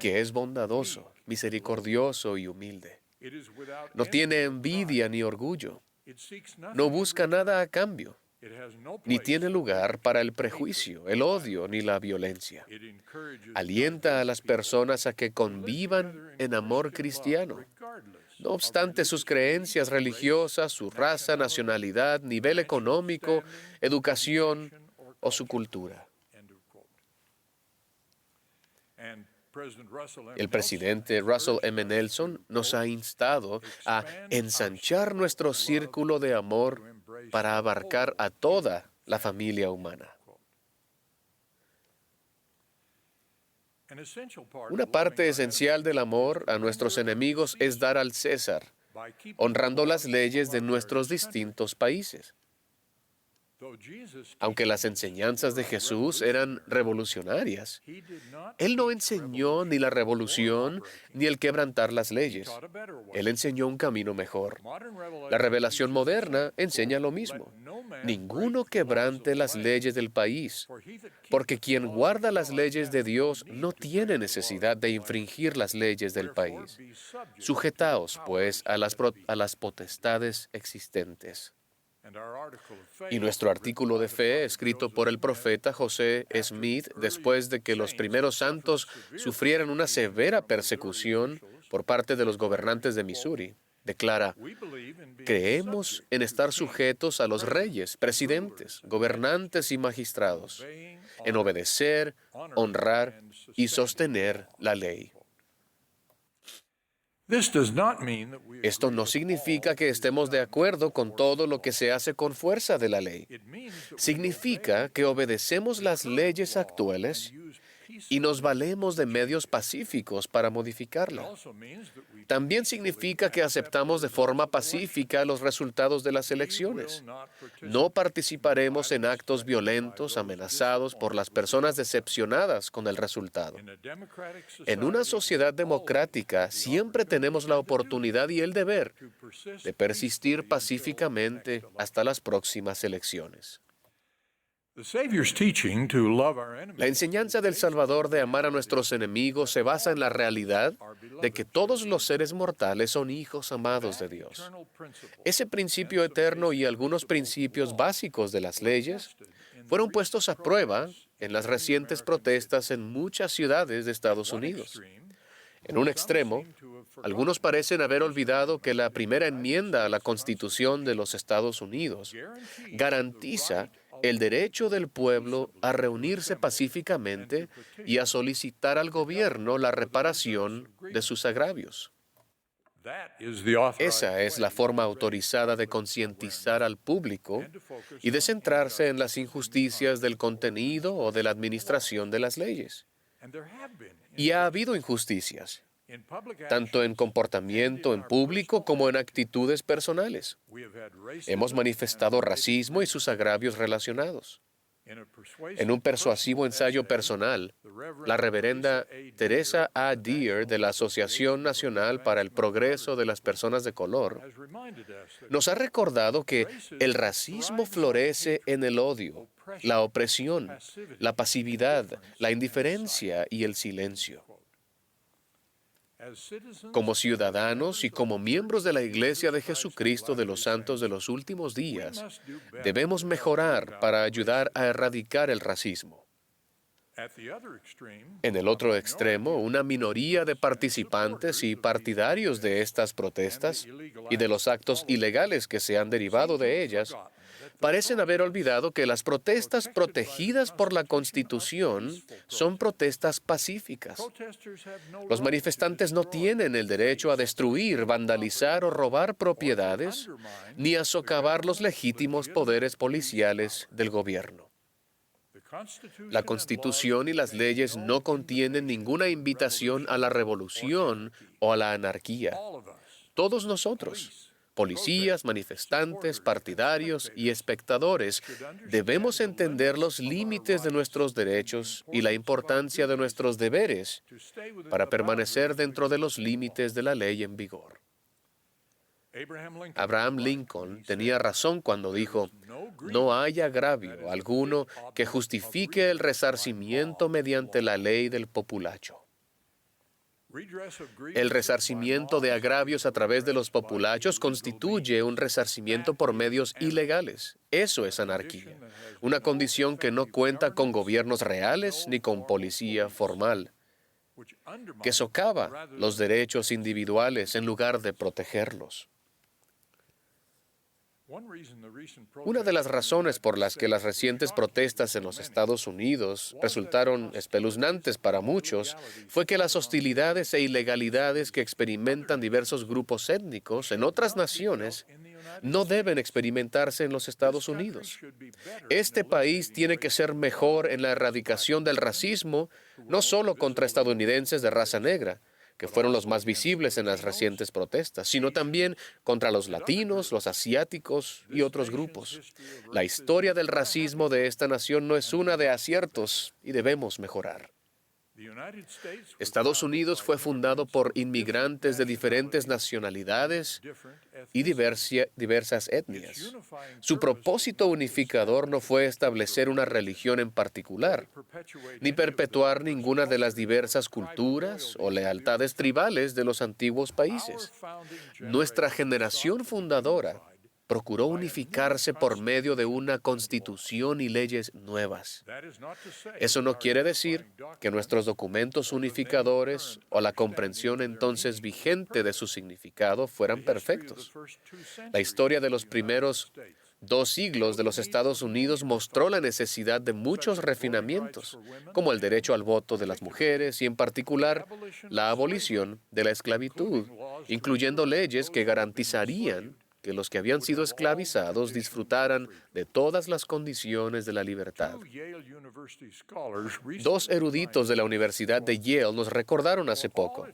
que es bondadoso, misericordioso y humilde. No tiene envidia ni orgullo. No busca nada a cambio. Ni tiene lugar para el prejuicio, el odio ni la violencia. Alienta a las personas a que convivan en amor cristiano, no obstante sus creencias religiosas, su raza, nacionalidad, nivel económico, educación o su cultura. El presidente Russell M. Nelson nos ha instado a ensanchar nuestro círculo de amor para abarcar a toda la familia humana. Una parte esencial del amor a nuestros enemigos es dar al César, honrando las leyes de nuestros distintos países. Aunque las enseñanzas de Jesús eran revolucionarias, Él no enseñó ni la revolución ni el quebrantar las leyes. Él enseñó un camino mejor. La revelación moderna enseña lo mismo. Ninguno quebrante las leyes del país, porque quien guarda las leyes de Dios no tiene necesidad de infringir las leyes del país. Sujetaos, pues, a las potestades existentes. Y nuestro artículo de fe, escrito por el profeta José Smith, después de que los primeros santos sufrieran una severa persecución por parte de los gobernantes de Missouri, declara: creemos en estar sujetos a los reyes, presidentes, gobernantes y magistrados, en obedecer, honrar y sostener la ley. Esto no significa que estemos de acuerdo con todo lo que se hace con fuerza de la ley. Significa que obedecemos las leyes actuales y nos valemos de medios pacíficos para modificarla. También significa que aceptamos de forma pacífica los resultados de las elecciones. No participaremos en actos violentos amenazados por las personas decepcionadas con el resultado. En una sociedad democrática siempre tenemos la oportunidad y el deber de persistir pacíficamente hasta las próximas elecciones. La enseñanza del Salvador de amar a nuestros enemigos se basa en la realidad de que todos los seres mortales son hijos amados de Dios. Ese principio eterno y algunos principios básicos de las leyes fueron puestos a prueba en las recientes protestas en muchas ciudades de Estados Unidos. En un extremo, algunos parecen haber olvidado que la primera enmienda a la Constitución de los Estados Unidos garantiza el derecho del pueblo a reunirse pacíficamente y a solicitar al gobierno la reparación de sus agravios. Esa es la forma autorizada de concientizar al público y de centrarse en las injusticias del contenido o de la administración de las leyes. Y ha habido injusticias. tanto en comportamiento en público como en actitudes personales. Hemos manifestado racismo y sus agravios relacionados. En un persuasivo ensayo personal, la reverenda Teresa A. Deer de la Asociación Nacional para el Progreso de las Personas de Color nos ha recordado que el racismo florece en el odio, la opresión, la pasividad, la indiferencia y el silencio. Como ciudadanos y como miembros de la Iglesia de Jesucristo de los Santos de los Últimos Días, debemos mejorar para ayudar a erradicar el racismo. En el otro extremo, una minoría de participantes y partidarios de estas protestas y de los actos ilegales que se han derivado de ellas, parecen haber olvidado que las protestas protegidas por la Constitución son protestas pacíficas. Los manifestantes no tienen el derecho a destruir, vandalizar o robar propiedades, ni a socavar los legítimos poderes policiales del gobierno. La Constitución y las leyes no contienen ninguna invitación a la revolución o a la anarquía. Todos nosotros, policías, manifestantes, partidarios y espectadores, debemos entender los límites de nuestros derechos y la importancia de nuestros deberes para permanecer dentro de los límites de la ley en vigor. Abraham Lincoln tenía razón cuando dijo: "No hay agravio alguno que justifique el resarcimiento mediante la ley del populacho". El resarcimiento de agravios a través de los populachos constituye un resarcimiento por medios ilegales. Eso es anarquía, una condición que no cuenta con gobiernos reales ni con policía formal, que socava los derechos individuales en lugar de protegerlos. Una de las razones por las que las recientes protestas en los Estados Unidos resultaron espeluznantes para muchos fue que las hostilidades e ilegalidades que experimentan diversos grupos étnicos en otras naciones no deben experimentarse en los Estados Unidos. Este país tiene que ser mejor en la erradicación del racismo, no solo contra estadounidenses de raza negra, que fueron los más visibles en las recientes protestas, sino también contra los latinos, los asiáticos y otros grupos. La historia del racismo de esta nación no es una de aciertos y debemos mejorar. Estados Unidos fue fundado por inmigrantes de diferentes nacionalidades y diversas etnias. Su propósito unificador no fue establecer una religión en particular, ni perpetuar ninguna de las diversas culturas o lealtades tribales de los antiguos países. Nuestra generación fundadora procuró unificarse por medio de una constitución y leyes nuevas. Eso no quiere decir que nuestros documentos unificadores o la comprensión entonces vigente de su significado fueran perfectos. La historia de los primeros 2 siglos de los Estados Unidos mostró la necesidad de muchos refinamientos, como el derecho al voto de las mujeres y, en particular, la abolición de la esclavitud, incluyendo leyes que garantizarían que los que habían sido esclavizados disfrutaran de todas las condiciones de la libertad. 2 eruditos de la Universidad de Yale nos recordaron hace poco: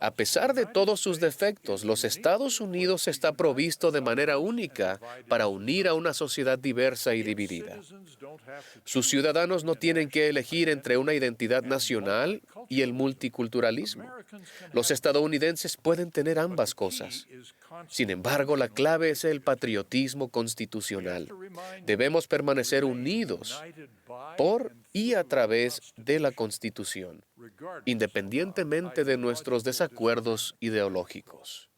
a pesar de todos sus defectos, los Estados Unidos está provisto de manera única para unir a una sociedad diversa y dividida. Sus ciudadanos no tienen que elegir entre una identidad nacional y el multiculturalismo. Los estadounidenses pueden tener ambas cosas. Sin embargo, la clave es el patriotismo constitucional. Debemos permanecer unidos por y a través de la Constitución, independientemente de nuestros desacuerdos ideológicos.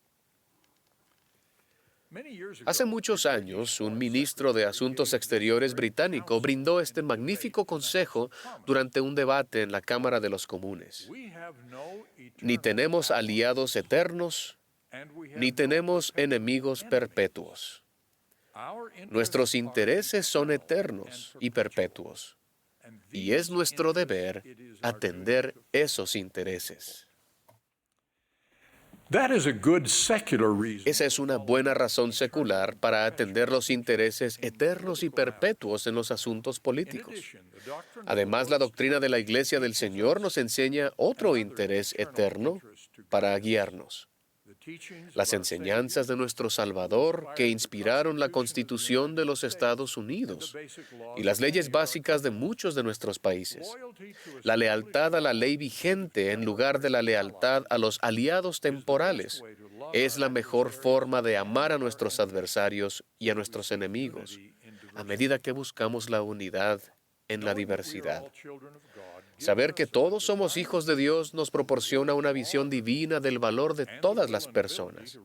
Hace muchos años, un ministro de Asuntos Exteriores británico brindó este magnífico consejo durante un debate en la Cámara de los Comunes. Ni tenemos aliados eternos, ni tenemos enemigos perpetuos. Nuestros intereses son eternos y perpetuos, y es nuestro deber atender esos intereses. Esa es una buena razón secular para atender los intereses eternos y perpetuos en los asuntos políticos. Además, la doctrina de la Iglesia del Señor nos enseña otro interés eterno para guiarnos. Las enseñanzas de nuestro Salvador que inspiraron la Constitución de los Estados Unidos y las leyes básicas de muchos de nuestros países. La lealtad a la ley vigente en lugar de la lealtad a los aliados temporales es la mejor forma de amar a nuestros adversarios y a nuestros enemigos, a medida que buscamos la unidad en la diversidad. Saber que todos somos hijos de Dios nos proporciona una visión divina del valor de todas las personas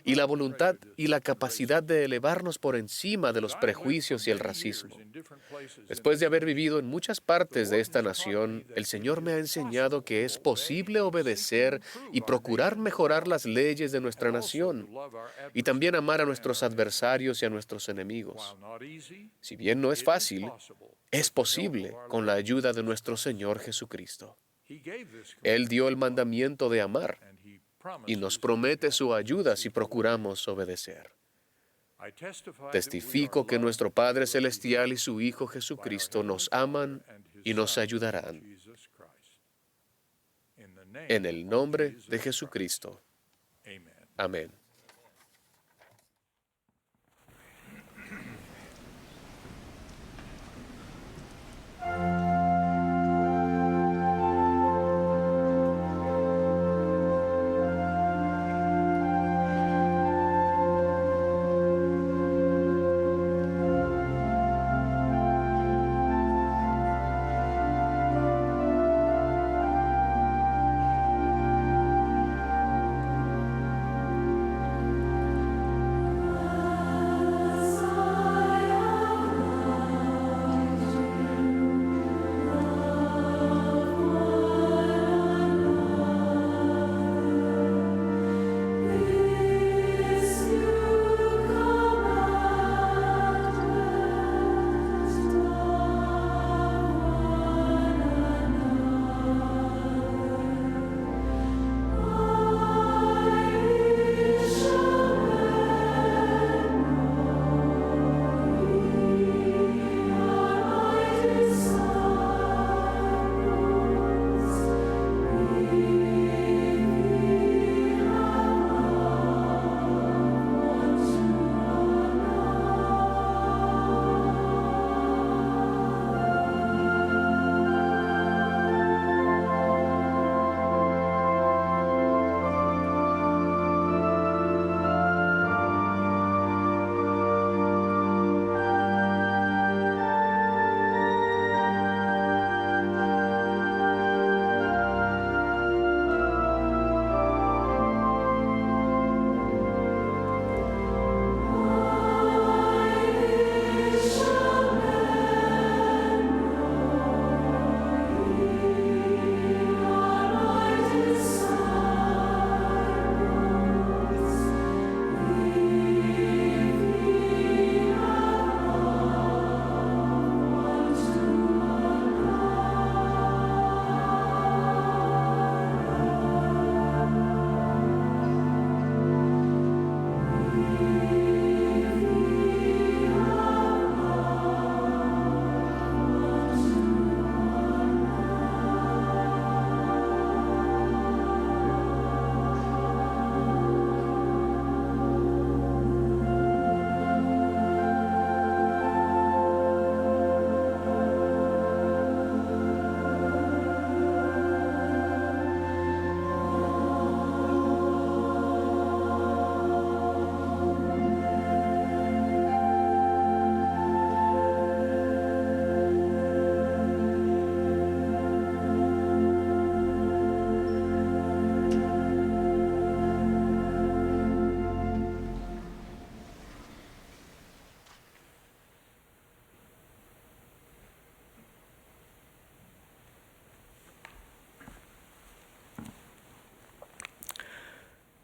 y la voluntad y la capacidad de elevarnos por encima de los prejuicios y el racismo. Después de haber vivido en muchas partes de esta nación, el Señor me ha enseñado que es posible obedecer y procurar mejorar las leyes de nuestra nación y también amar a nuestros adversarios y a nuestros enemigos. Si bien no es fácil, es posible con la ayuda de nuestro Señor Jesucristo. Él dio el mandamiento de amar y nos promete su ayuda si procuramos obedecer. Testifico que nuestro Padre Celestial y su Hijo Jesucristo nos aman y nos ayudarán. En el nombre de Jesucristo. Amén.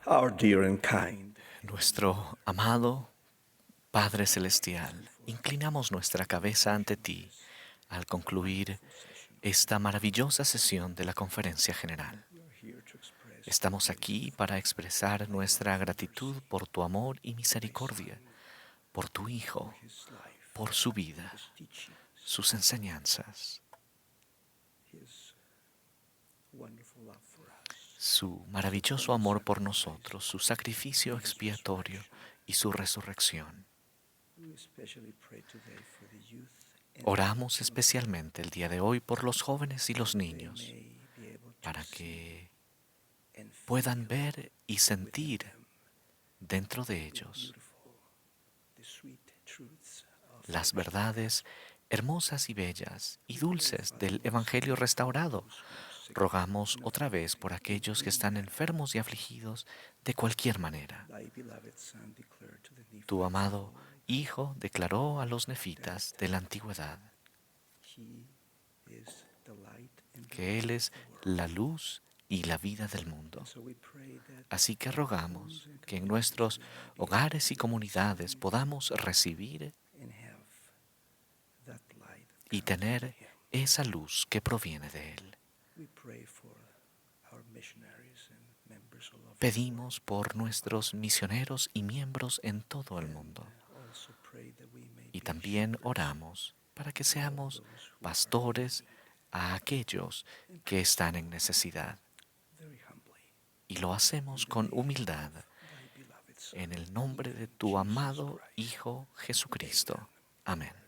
Our dear and kind, Nuestro amado Padre Celestial, inclinamos nuestra cabeza ante ti al concluir esta maravillosa sesión de la Conferencia General. Estamos aquí para expresar nuestra gratitud por tu amor y misericordia, por tu Hijo, por su vida, sus enseñanzas, su maravilloso amor por nosotros, su sacrificio expiatorio y su resurrección. Oramos especialmente el día de hoy por los jóvenes y los niños, para que puedan ver y sentir dentro de ellos las verdades hermosas y bellas y dulces del Evangelio restaurado. Rogamos otra vez por aquellos que están enfermos y afligidos de cualquier manera. Tu amado Hijo declaró a los nefitas de la antigüedad que Él es la luz y la vida del mundo. Así que rogamos que en nuestros hogares y comunidades podamos recibir y tener esa luz que proviene de Él. Pedimos por nuestros misioneros y miembros en todo el mundo. Y también oramos para que seamos pastores a aquellos que están en necesidad. Y lo hacemos con humildad en el nombre de tu amado Hijo Jesucristo. Amén.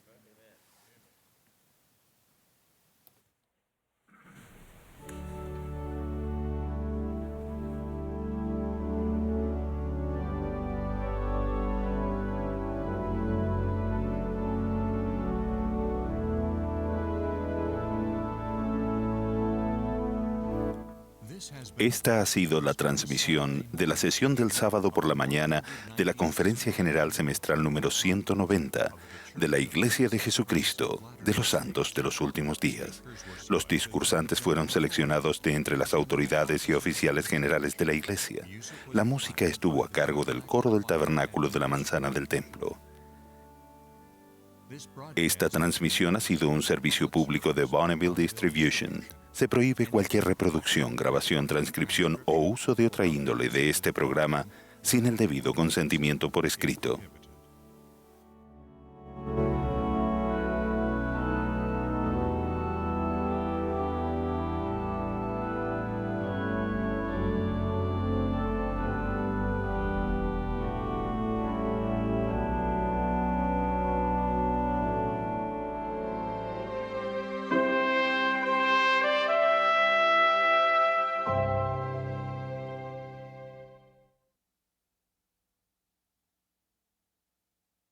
Esta ha sido la transmisión de la sesión del sábado por la mañana de la Conferencia General Semestral número 190 de la Iglesia de Jesucristo de los Santos de los Últimos Días. Los discursantes fueron seleccionados de entre las autoridades y oficiales generales de la Iglesia. La música estuvo a cargo del coro del Tabernáculo de la Manzana del Templo. Esta transmisión ha sido un servicio público de Bonneville Distribution. Se prohíbe cualquier reproducción, grabación, transcripción o uso de otra índole de este programa sin el debido consentimiento por escrito.